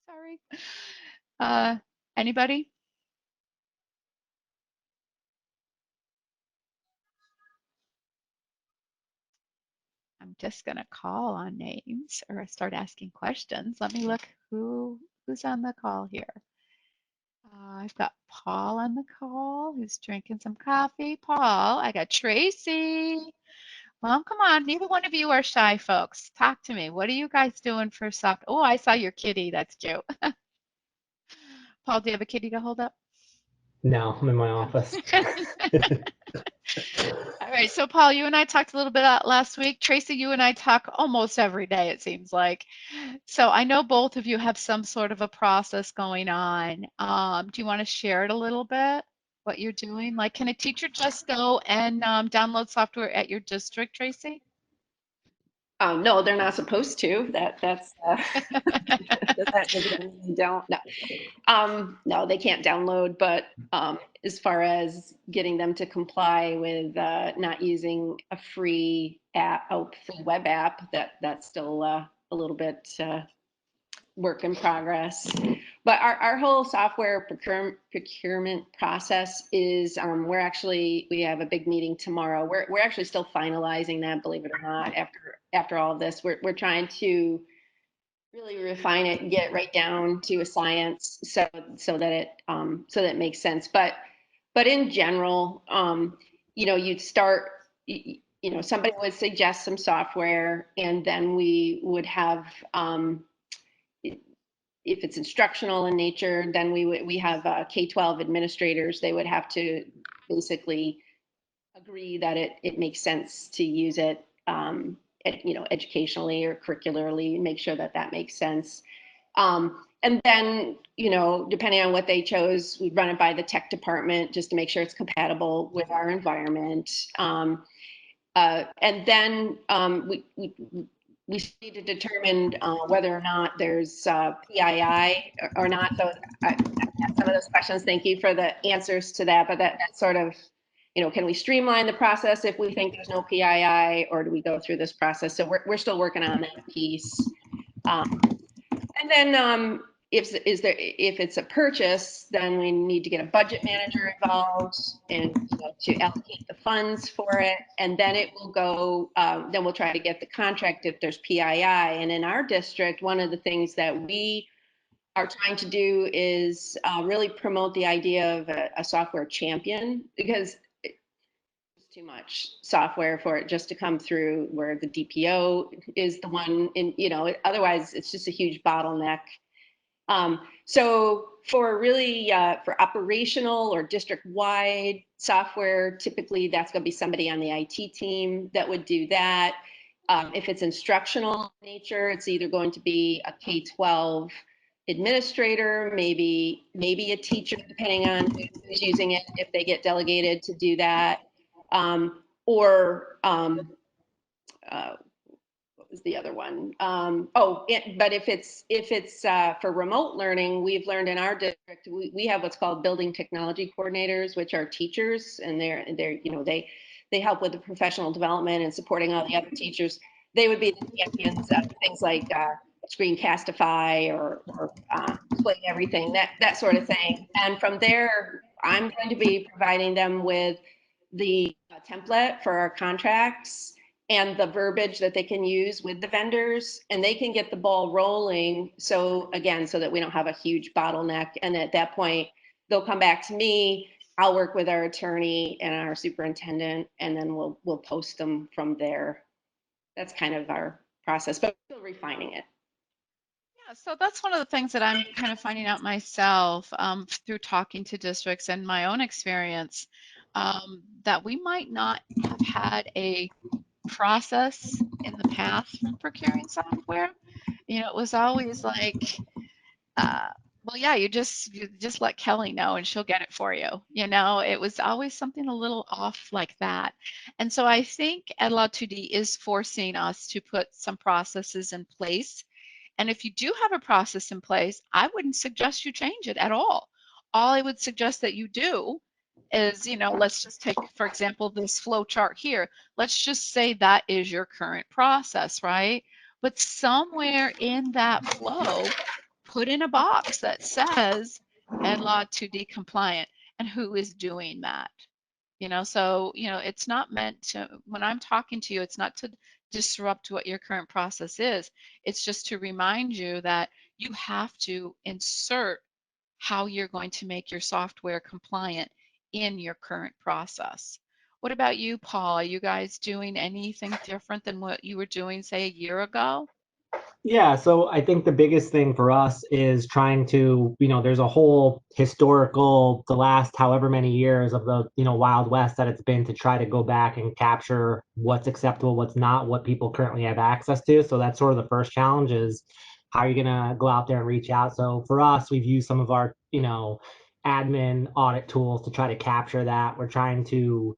Sorry. Uh, Anybody? I'm just gonna call on names or start asking questions. Let me look who's on the call here. I've got Paul on the call who's drinking some coffee. Paul, I got Tracy. Well, come on. Neither one of you are shy folks. Talk to me. What are you guys doing for soft? Oh, I saw your kitty. That's cute. Paul, do you have a kitty to hold up? No, I'm in my office. All right, so Paul, you and I talked a little bit last week. Tracy, you and I talk almost every day, it seems like. So I know both of you have some sort of a process going on. Do you want to share it a little bit, what you're doing? Like, can a teacher just go and download software at your district, Tracy? No, they're not supposed to. That's does that mean they don't? No. No, they can't download, but as far as getting them to comply with not using a free app, a free web app, that's still a little bit work in progress. But our whole software procurement process is we have a big meeting tomorrow. We're actually still finalizing that, believe it or not. After all of this, we're trying to really refine it and get it right down to a science, so that it makes sense. But in general, you'd start. Somebody would suggest some software, and then we would have. If it's instructional in nature, then we have K-12 administrators. They would have to basically agree that it makes sense to use it, educationally or curricularly, make sure that makes sense. And then, depending on what they chose, we'd run it by the tech department just to make sure it's compatible with our environment. And then we need to determine whether or not there's PII or not. So some of those questions, thank you for the answers to that, but that sort of can we streamline the process if we think there's no PII, or do we go through this process? So we're still working on that piece. And then if it's a purchase, then we need to get a budget manager involved and to allocate the funds for it. And then it will go, then we'll try to get the contract if there's PII. And in our district, one of the things that we are trying to do is really promote the idea of a software champion, because it's too much software for it just to come through where the DPO is the one in, otherwise it's just a huge bottleneck. So for really, for operational or district-wide software, typically that's going to be somebody on the IT team that would do that. If it's instructional in nature, it's either going to be a K-12 administrator, maybe a teacher, depending on who's using it, if they get delegated to do that. What was the other one? But if it's for remote learning, we've learned in our district, we have what's called building technology coordinators, which are teachers, and they help with the professional development and supporting all the other teachers. They would be the champions of things like Screencastify or Play Everything, that sort of thing. And from there, I'm going to be providing them with the template for our contracts and the verbiage that they can use with the vendors, and they can get the ball rolling. So again, so that we don't have a huge bottleneck. And at that point, they'll come back to me. I'll work with our attorney and our superintendent, and then we'll post them from there. That's kind of our process, but we're still refining it. Yeah, so that's one of the things that I'm kind of finding out myself through talking to districts and my own experience, that we might not have had a process in the past for procuring software. It was always like, well, yeah, you just let Kelly know and she'll get it for you. It was always something a little off like that. And so I think EdLaw 2D is forcing us to put some processes in place. And if you do have a process in place, I wouldn't suggest you change it at all. All I would suggest that you do is, let's just take, for example, this flow chart here. Let's just say that is your current process, right? But somewhere in that flow, put in a box that says EdLaw 2D compliant and who is doing that. So, it's not meant to, when I'm talking to you, it's not to disrupt what your current process is. It's just to remind you that you have to insert how you're going to make your software compliant in your current process. What about you, Paul? Are you guys doing anything different than what you were doing, say, a year ago? Yeah, so I think the biggest thing for us is trying to, there's a whole historical, the last however many years of the, Wild West that it's been to try to go back and capture what's acceptable, what's not, what people currently have access to. So that's sort of the first challenge is how are you going to go out there and reach out? So for us, we've used some of our, admin audit tools to try to capture that. We're trying to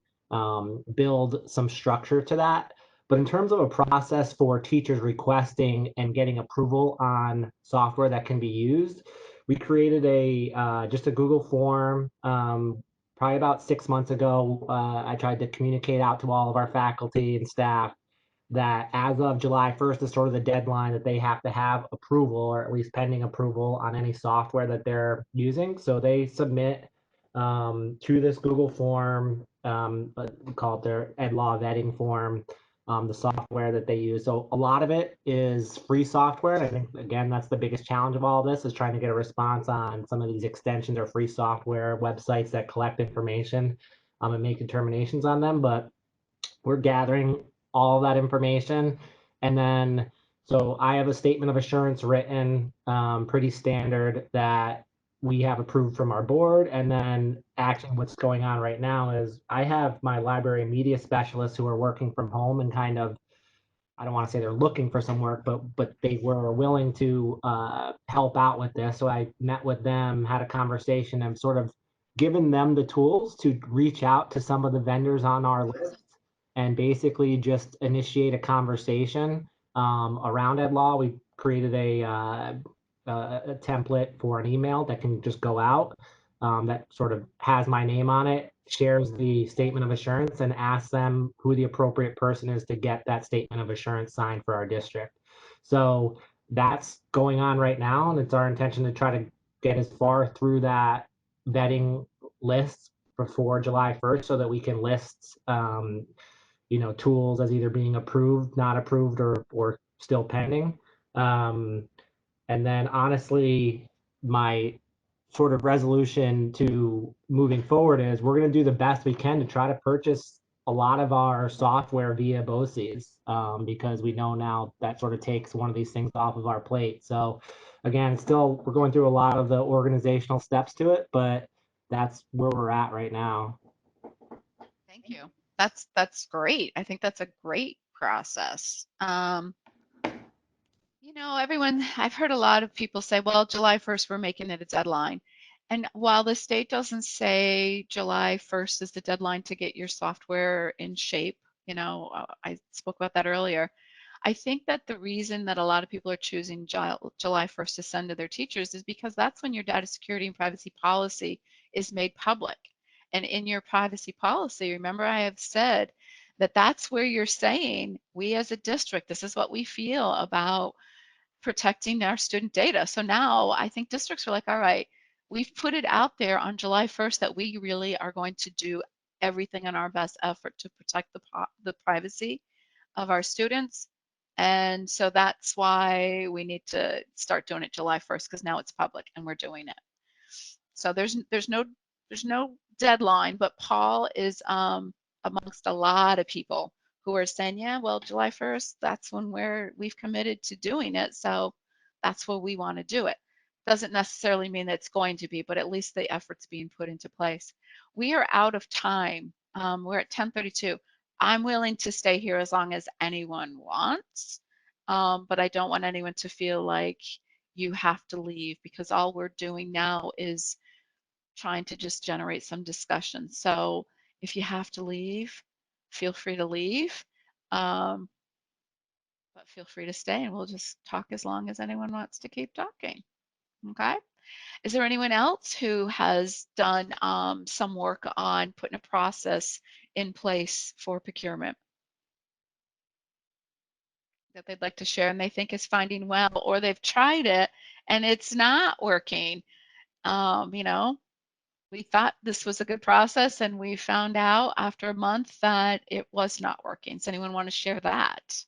build some structure to that. But in terms of a process for teachers requesting and getting approval on software that can be used, we created just a Google form. Probably about 6 months ago, I tried to communicate out to all of our faculty and staff that as of July 1st is sort of the deadline that they have to have approval, or at least pending approval, on any software that they're using. So they submit to this Google form, we call it their EdLaw vetting form, the software that they use. So a lot of it is free software. I think, again, that's the biggest challenge of all of this, is trying to get a response on some of these extensions or free software websites that collect information and make determinations on them. But we're gathering all that information. And then, so I have a statement of assurance written, pretty standard, that we have approved from our board. And then actually what's going on right now is I have my library media specialists who are working from home and kind of, I don't want to say they're looking for some work, but they were willing to help out with this. So I met with them, had a conversation, and sort of given them the tools to reach out to some of the vendors on our list and basically just initiate a conversation around EdLaw. We created a template for an email that can just go out. that sort of has my name on it, shares the statement of assurance and asks them who the appropriate person is to get that statement of assurance signed for our district. So that's going on right now, and it's our intention to try to get as far through that vetting list before July 1st so that we can list tools as either being approved, not approved, or still pending. And then honestly, my sort of resolution to moving forward is we're going to do the best we can to try to purchase a lot of our software via BOCES, because we know now that sort of takes one of these things off of our plate. So again, still we're going through a lot of the organizational steps to it, but that's where we're at right now. Thank you. That's great. I think that's a great process. Everyone, I've heard a lot of people say, well, July 1st, we're making it a deadline. And while the state doesn't say July 1st is the deadline to get your software in shape, I spoke about that earlier. I think that the reason that a lot of people are choosing July 1st to send to their teachers is because that's when your data security and privacy policy is made public. And in your privacy policy, remember I have said that that's where you're saying, we as a district, this is what we feel about protecting our student data. So now I think districts are like, all right, we've put it out there on July 1st that we really are going to do everything in our best effort to protect the privacy of our students. And so that's why we need to start doing it July 1st, because now it's public and we're doing it. So there's no deadline, but Paul is amongst a lot of people who are saying, yeah, well, July 1st, that's when we've committed to doing it. So that's where we want to do it. Doesn't necessarily mean that it's going to be, but at least the effort's being put into place. We are out of time. We're at 10:32. I'm willing to stay here as long as anyone wants, but I don't want anyone to feel like you have to leave, because all we're doing now is trying to just generate some discussion. So if you have to leave, feel free to leave, but feel free to stay and we'll just talk as long as anyone wants to keep talking. Okay. Is there anyone else who has done some work on putting a process in place for procurement that they'd like to share and they think is finding well, or they've tried it and it's not working? We thought this was a good process and we found out after a month that it was not working. Does anyone want to share that?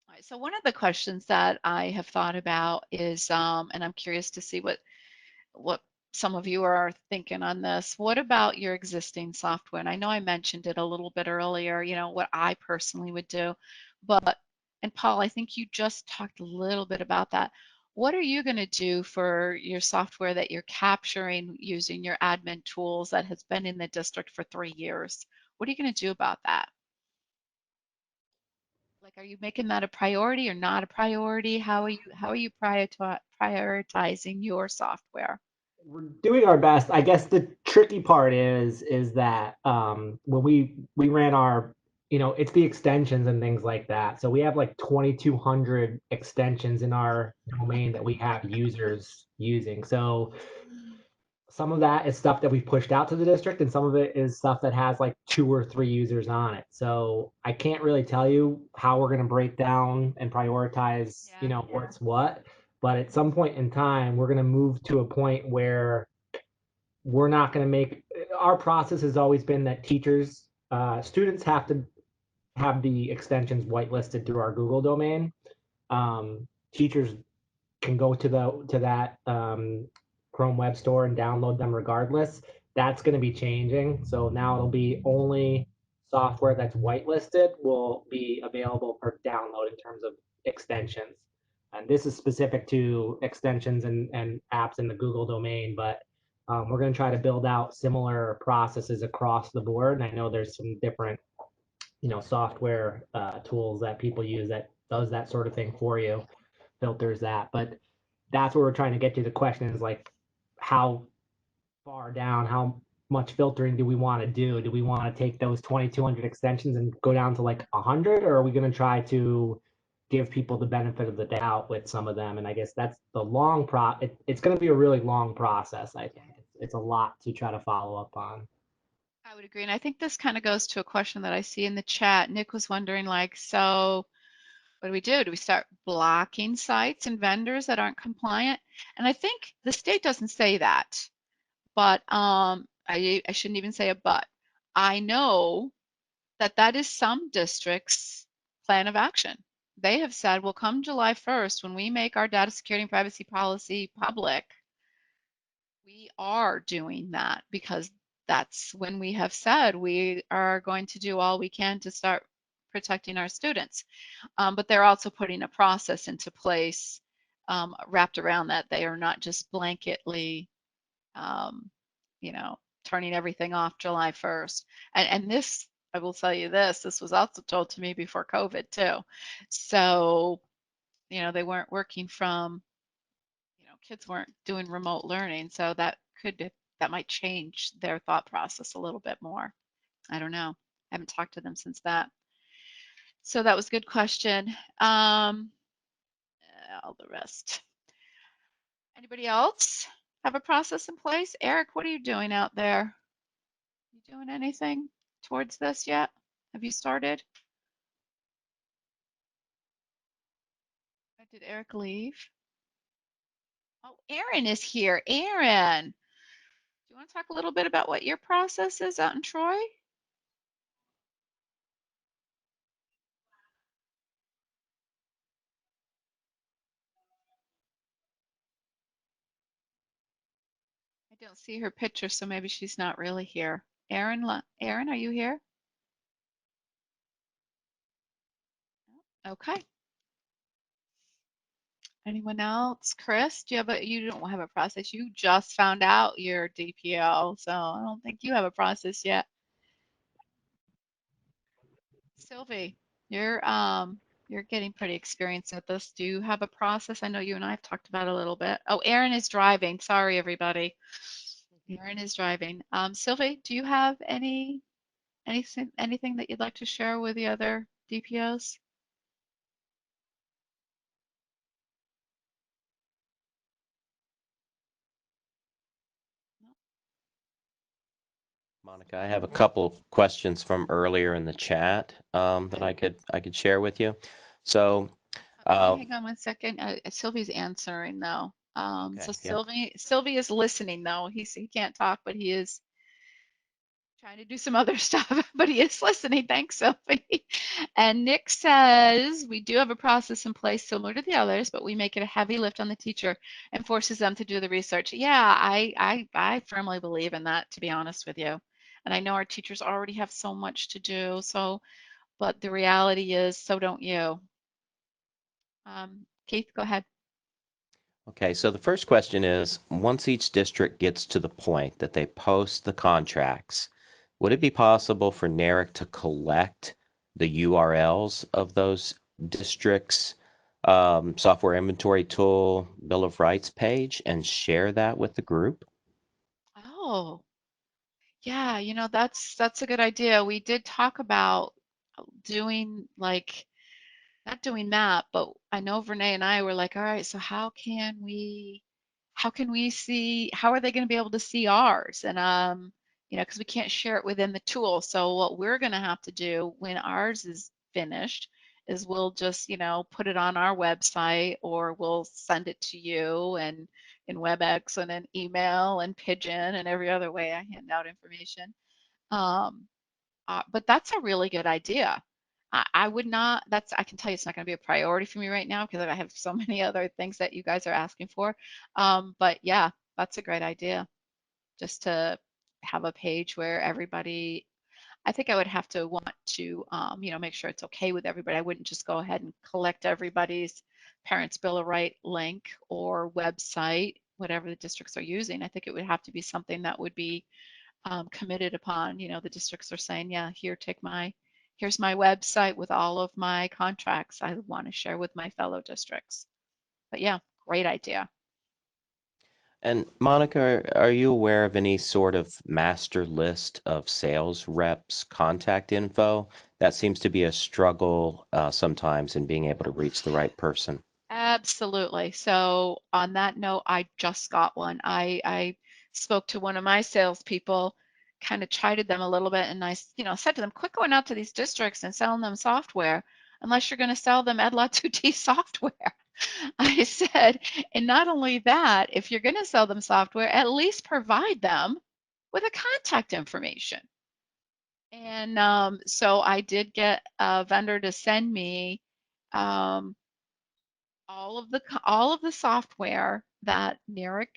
All right, so one of the questions that I have thought about is, and I'm curious to see what some of you are thinking on this. What about your existing software? And I know I mentioned it a little bit earlier, what I personally would do, and Paul, I think you just talked a little bit about that. What are you going to do for your software that you're capturing using your admin tools that has been in the district for 3 years? What are you going to do about that? Like, are you making that a priority or not a priority? How are you prioritizing your software? We're doing our best. I guess the tricky part is that when we ran our, it's the extensions and things like that. So we have like 2,200 extensions in our domain that we have users using. So some of that is stuff that we've pushed out to the district, and some of it is stuff that has like 2 or 3 users on it. So I can't really tell you how we're going to break down and prioritize, what's what. But at some point in time, we're going to move to a point where we're not going to make, our process has always been that students have to have the extensions whitelisted through our Google domain. Teachers can go to that Chrome Web Store and download them regardless. That's going to be changing. So now it'll be only software that's whitelisted will be available for download in terms of extensions. And this is specific to extensions and apps in the Google domain, but we're going to try to build out similar processes across the board. And I know there's some different, software tools that people use that does that sort of thing for you, filters that. But that's where we're trying to get to. The question is like, how far down, how much filtering do we want to do? Do we want to take those 2,200 extensions and go down to like 100, or are we going to try to give people the benefit of the doubt with some of them. And I guess that's the it's going to be a really long process. I think it's a lot to try to follow up on. I would agree. And I think this kind of goes to a question that I see in the chat. Nick was wondering, like, so what do we do? Do we start blocking sites and vendors that aren't compliant? And I think the state doesn't say that, but I shouldn't even say a but. I know that that is some districts' plan of action. They have said, well, come July 1st, when we make our data security and privacy policy public, we are doing that because that's when we have said we are going to do all we can to start protecting our students. But they're also putting a process into place wrapped around that. They are not just blanketly, you know, turning everything off July 1st. And this, I will tell you this was also told to me before COVID too. So, you know, they weren't working from, you know, kids weren't doing remote learning. So that might change their thought process a little bit more. I don't know. I haven't talked to them since that. So that was a good question. All the rest. Anybody else have a process in place? Eric, what are you doing out there? You doing anything towards this yet? Have you started? Did Eric leave? Oh, Aaron is here. Aaron, do you want to talk a little bit about what your process is out in Troy? I don't see her picture, so maybe she's not really here. Aaron, Aaron, are you here? Okay. Anyone else? Chris, you don't have a process. You just found out your DPO, so I don't think you have a process yet. Sylvie, you're getting pretty experienced at this. Do you have a process? I know you and I have talked about it a little bit. Oh, Aaron is driving. Sorry, everybody. Aaron is driving. Sylvie, do you have anything that you'd like to share with the other DPOs? Monica, I have a couple of questions from earlier in the chat that I could share with you. So, Hang on one second. Sylvie's answering though. okay, So yep. Sylvie is listening though. He can't talk, but he is trying to do some other stuff, but he is listening. Thanks, Sylvie. And Nick says, we do have a process in place similar to the others, but we make it a heavy lift on the teacher and forces them to do the research. Yeah, I firmly believe in that, to be honest with you. And I know our teachers already have so much to do, but the reality is, so don't you. Keith, go ahead. Okay, so the first question is, once each district gets to the point that they post the contracts, would it be possible for NARIC to collect the URLs of those districts' software inventory tool Bill of Rights page and share that with the group? Oh, yeah, that's a good idea. We did talk about doing like not doing that, but I know Renee and I were like, all right, so how can we see, how are they going to be able to see ours? And because we can't share it within the tool. So what we're going to have to do when ours is finished is we'll just, put it on our website or we'll send it to you and in WebEx and an email and Pigeon and every other way I hand out information. Um, but that's a really good idea. I would not, I can tell you it's not going to be a priority for me right now because I have so many other things that you guys are asking for. But yeah, that's a great idea. Just to have a page where everybody, I think I would have to want to, make sure it's okay with everybody. I wouldn't just go ahead and collect everybody's Parents' Bill of Right link or website, whatever the districts are using. I think it would have to be something that would be committed upon. The districts are saying, yeah, here's my website with all of my contracts I want to share with my fellow districts. But yeah, great idea. And Monica, are you aware of any sort of master list of sales reps' contact info that seems to be a struggle sometimes in being able to reach the right person. Absolutely. So on that note, I just got one. I spoke to one of my salespeople, kind of chided them a little bit, and said to them, quit going out to these districts and selling them software unless you're going to sell them EdLaw 2D software. I said, and not only that, if you're going to sell them software, at least provide them with a contact information. And so I did get a vendor to send me um, all of the software that NERIC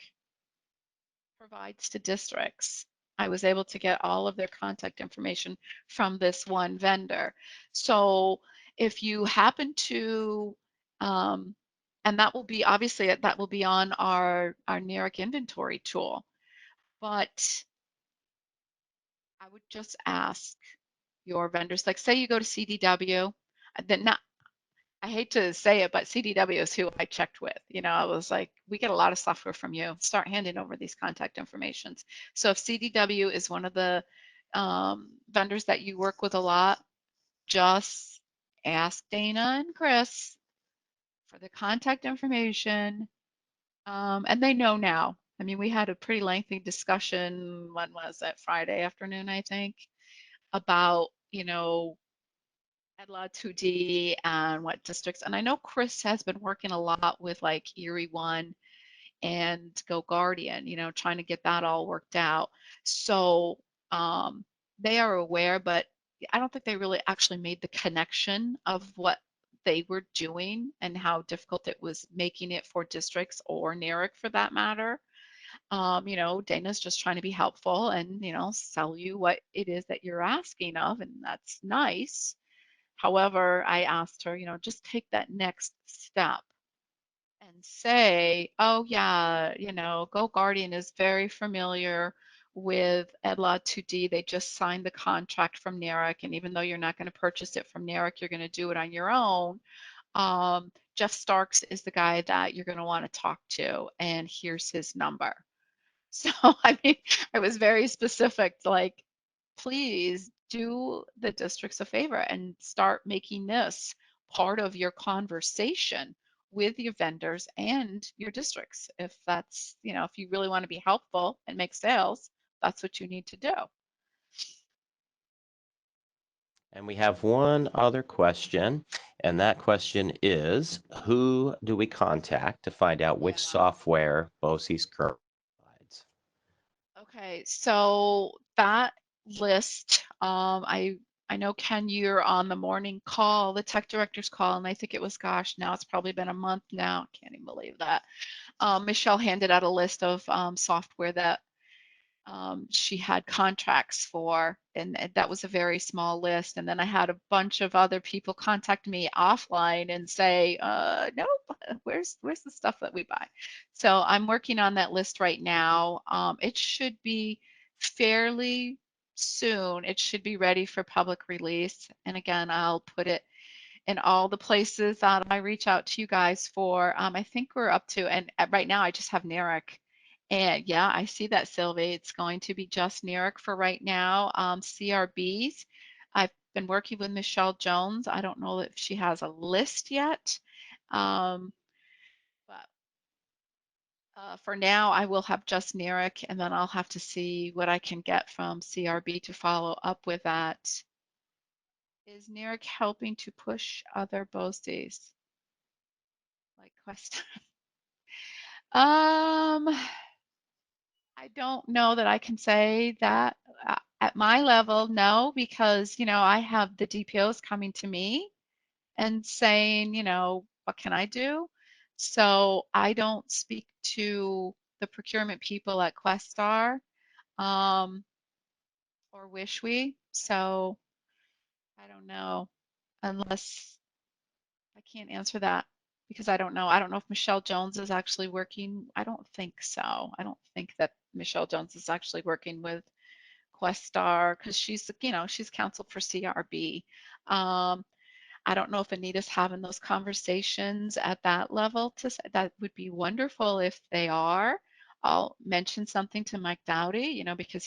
provides to districts. I was able to get all of their contact information from this one vendor. So if you happen to, and that will be obviously that will be on our NERIC inventory tool, but I would just ask your vendors, like say you go to CDW, then not I hate to say it, but CDW is who I checked with. I was like, we get a lot of software from you. Start handing over these contact informations. So if CDW is one of the vendors that you work with a lot, just ask Dana and Chris for the contact information. And they know now. I mean, we had a pretty lengthy discussion, when was it, Friday afternoon, I think, about, EdLaw 2D and what districts. And I know Chris has been working a lot with like Erie One and Go Guardian, trying to get that all worked out. So they are aware, but I don't think they really actually made the connection of what they were doing and how difficult it was making it for districts or NARIC for that matter. Dana's just trying to be helpful and, sell you what it is that you're asking of, and that's nice. However, I asked her, just take that next step and say, oh yeah, Go Guardian is very familiar with EdLaw 2D. They just signed the contract from NARIC, and even though you're not going to purchase it from NARIC, you're going to do it on your own. Jeff Starks is the guy that you're going to want to talk to, and here's his number. So, I mean, I was very specific, like, please do the districts a favor and start making this part of your conversation with your vendors and your districts. If that's, if you really want to be helpful and make sales, that's what you need to do. And we have one other question, and that question is, who do we contact to find out which Yeah. software BOCES currently provides? Okay, so that list, I know, Ken, you're on the morning call, the tech director's call, and I think it was, gosh, now it's probably been a month now. Can't even believe that. Michelle handed out a list of software that she had contracts for, and that was a very small list. And then I had a bunch of other people contact me offline and say, nope, where's the stuff that we buy? So I'm working on that list right now. It should be fairly soon. It should be ready for public release. And again, I'll put it in all the places that I reach out to you guys for. I think we're up to, and right now I just have NARIC. And yeah, I see that, Sylvie. It's going to be just NARIC for right now. CRBs, I've been working with Michelle Jones. I don't know if she has a list yet. But for now, I will have just NARIC, and then I'll have to see what I can get from CRB to follow up with that. Is NARIC helping to push other BOCES? Like question. I don't know that I can say that at my level, no, because I have the DPOs coming to me and saying, what can I do? So I don't speak to the procurement people at Questar um, or Wish We. So I don't know, unless I can't answer that because I don't know. I don't know if Michelle Jones is actually working. I don't think so. I don't think that Michelle Jones is actually working with Questar because she's counsel for CRB. I don't know if Anita's having those conversations at that level. That would be wonderful if they are. I'll mention something to Mike Dowdy, because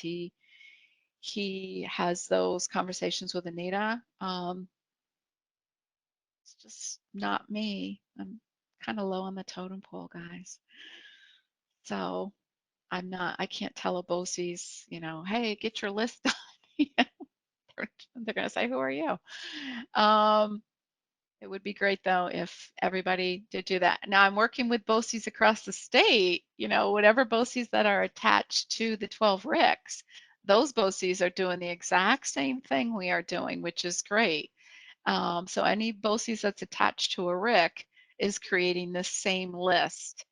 he has those conversations with Anita. It's just not me. I'm kind of low on the totem pole, guys. So I can't tell a BOCES, hey, get your list done. They're going to say, who are you? It would be great though if everybody did do that. Now I'm working with BOCES across the state, whatever BOCES that are attached to the 12 RICs, those BOCES are doing the exact same thing we are doing, which is great. So any BOCES that's attached to a RIC is creating the same list,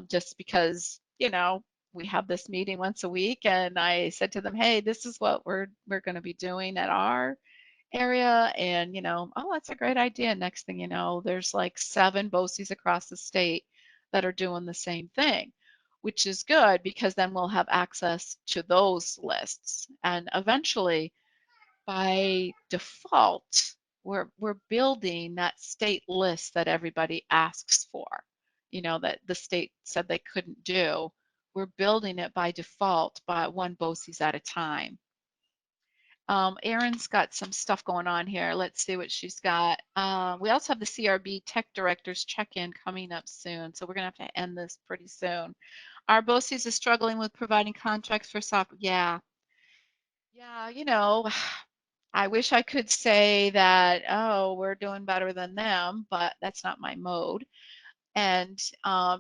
just because, we have this meeting once a week, and I said to them, hey, this is what we're going to be doing at our area, and oh, that's a great idea. Next thing you know, there's like 7 BOCES across the state that are doing the same thing, which is good because then we'll have access to those lists, and eventually by default, we're building that state list that everybody asks for, that the state said they couldn't do. We're building it by default by one BOCES at a time. Erin's got some stuff going on here. Let's see what she's got. We also have the CRB Tech Director's check-in coming up soon, so we're going to have to end this pretty soon. Our BOCES is struggling with providing contracts for software. Yeah, I wish I could say that, oh, we're doing better than them, but that's not my mode. And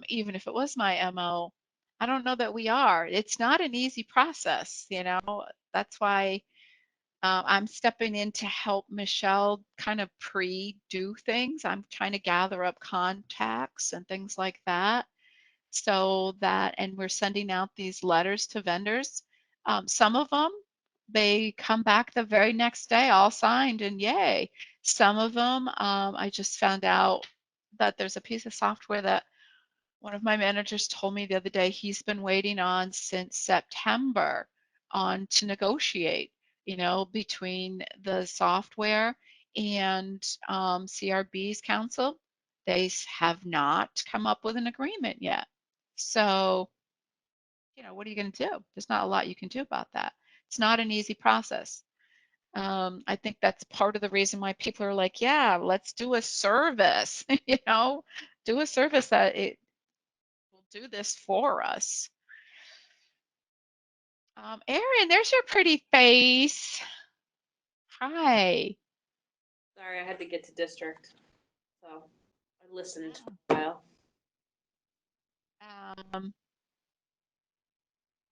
even if it was my MO, I don't know that we are. It's not an easy process, That's why I'm stepping in to help Michelle kind of pre-do things. I'm trying to gather up contacts and things like that. So that, and we're sending out these letters to vendors. Some of them, they come back the very next day, all signed, and yay. Some of them, I just found out that there's a piece of software that one of my managers told me the other day he's been waiting on since September on to negotiate, between the software and CRB's council. They have not come up with an agreement yet. So, what are you going to do? There's not a lot you can do about that. It's not an easy process. I think that's part of the reason why people are like, yeah, let's do a service, do a service that it will do this for us. Erin, there's your pretty face. Hi. Sorry, I had to get to district, so I listened for a while.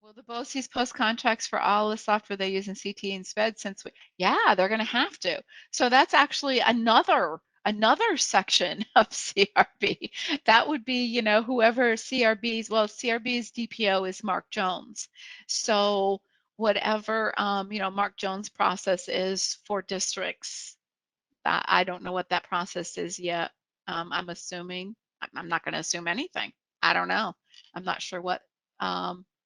Will the BOCES post contracts for all the software they use in CT and SPED since yeah, they're going to have to. So that's actually another section of CRB. That would be, whoever CRB's, well, CRB's DPO is Mark Jones. So whatever, Mark Jones' process is for districts, I don't know what that process is yet. I'm assuming, I'm not going to assume anything. I don't know. I'm not sure what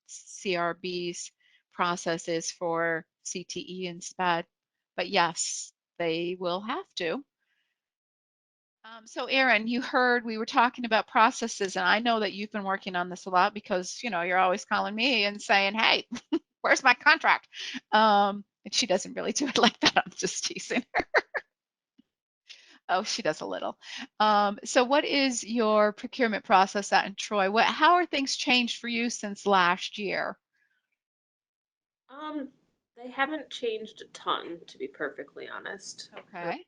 CRB's process is for CTE and SPED, but yes, they will have to. So Erin, you heard we were talking about processes, and I know that you've been working on this a lot because, you're always calling me and saying, hey, where's my contract? And she doesn't really do it like that. I'm just teasing her. Oh, she does a little. So what is your procurement process at in Troy? How are things changed for you since last year? They haven't changed a ton, to be perfectly honest. Okay.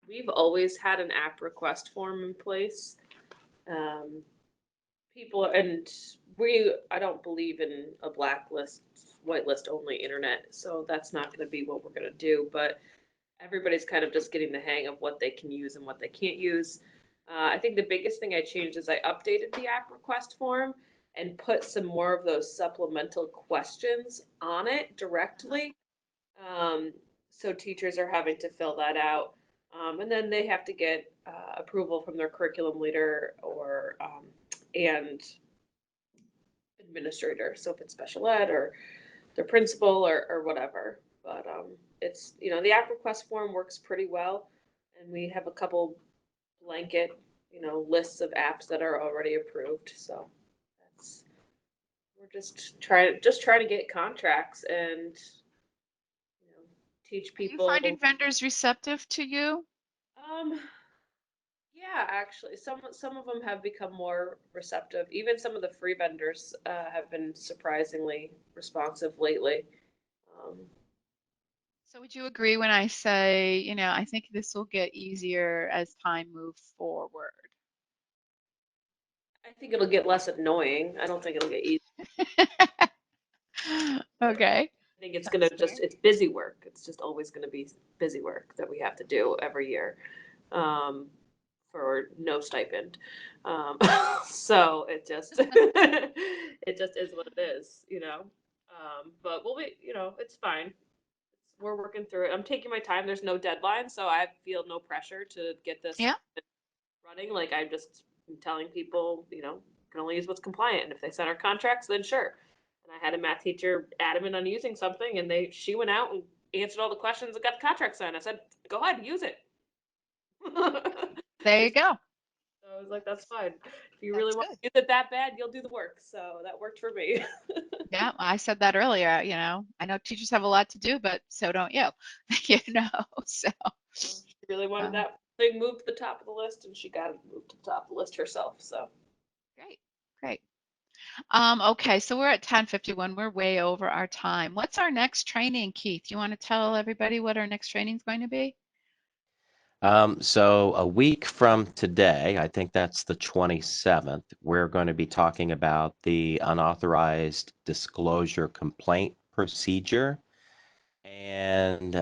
We've always had an app request form in place. I don't believe in a blacklist, whitelist only internet, so that's not going to be what we're going to do, but everybody's kind of just getting the hang of what they can use and what they can't use. I think the biggest thing I changed is I updated the app request form and put some more of those supplemental questions on it directly. So teachers are having to fill that out. And then they have to get approval from their curriculum leader and administrator. So if it's special ed or their principal or whatever. But it's, the app request form works pretty well. And we have a couple blanket, lists of apps that are already approved. So we're just trying to get contracts and teach Are you people. finding vendors receptive to you? Um, yeah, actually, some of them have become more receptive. Even some of the free vendors have been surprisingly responsive lately. Um, So would you agree when I say, I think this will get easier as time moves forward? I think it'll get less annoying. I don't think it'll get easy. Okay. I think it's gonna That's fair. just, it's busy work. It's just always gonna be busy work that we have to do every year, um, for no stipend. Um, so it just, it just is what it is, you know? But we'll be, it's fine. We're working through it. I'm taking my time. There's no deadline, so I feel no pressure to get this Yeah. running. Like I'm just telling people, can only use what's compliant. And if they sign our contracts, then sure. And I had a math teacher adamant on using something, and she went out and answered all the questions and got the contract signed. I said, go ahead, use it. There you go. So I was like, that's fine. If you really That's want good. to use it that bad, you'll do the work. So that worked for me. Yeah, I said that earlier, I know teachers have a lot to do, but so don't you, so, She really wanted um, that thing moved to the top of the list, and she got it moved to the top of the list herself. So great, great. Okay, so we're at 10:51. We're way over our time. What's our next training, Keith? You want to tell everybody what our next training is going to be? So a week from today, I think that's the 27th, we're going to be talking about the unauthorized disclosure complaint procedure. And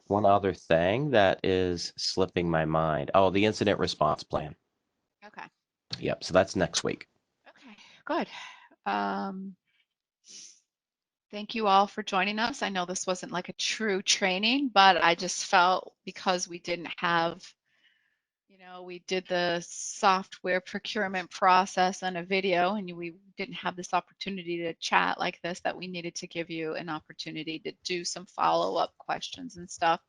one other thing that is slipping my mind. Oh, the incident response plan. Okay. Yep. So that's next week. Okay, good. Um, Thank you all for joining us. I know this wasn't like a true training, but I just felt because we didn't have, we did the software procurement process and a video, and we didn't have this opportunity to chat like this, that we needed to give you an opportunity to do some follow-up questions and stuff.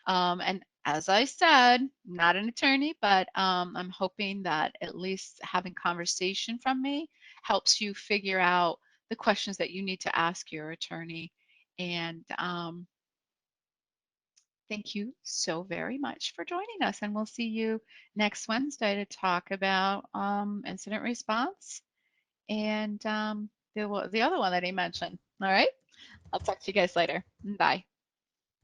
And as I said, I'm not an attorney, but I'm hoping that at least having conversation from me helps you figure out the questions that you need to ask your attorney. And thank you so very much for joining us. And we'll see you next Wednesday to talk about incident response and the other one that he mentioned. All right. I'll talk to you guys later. Bye.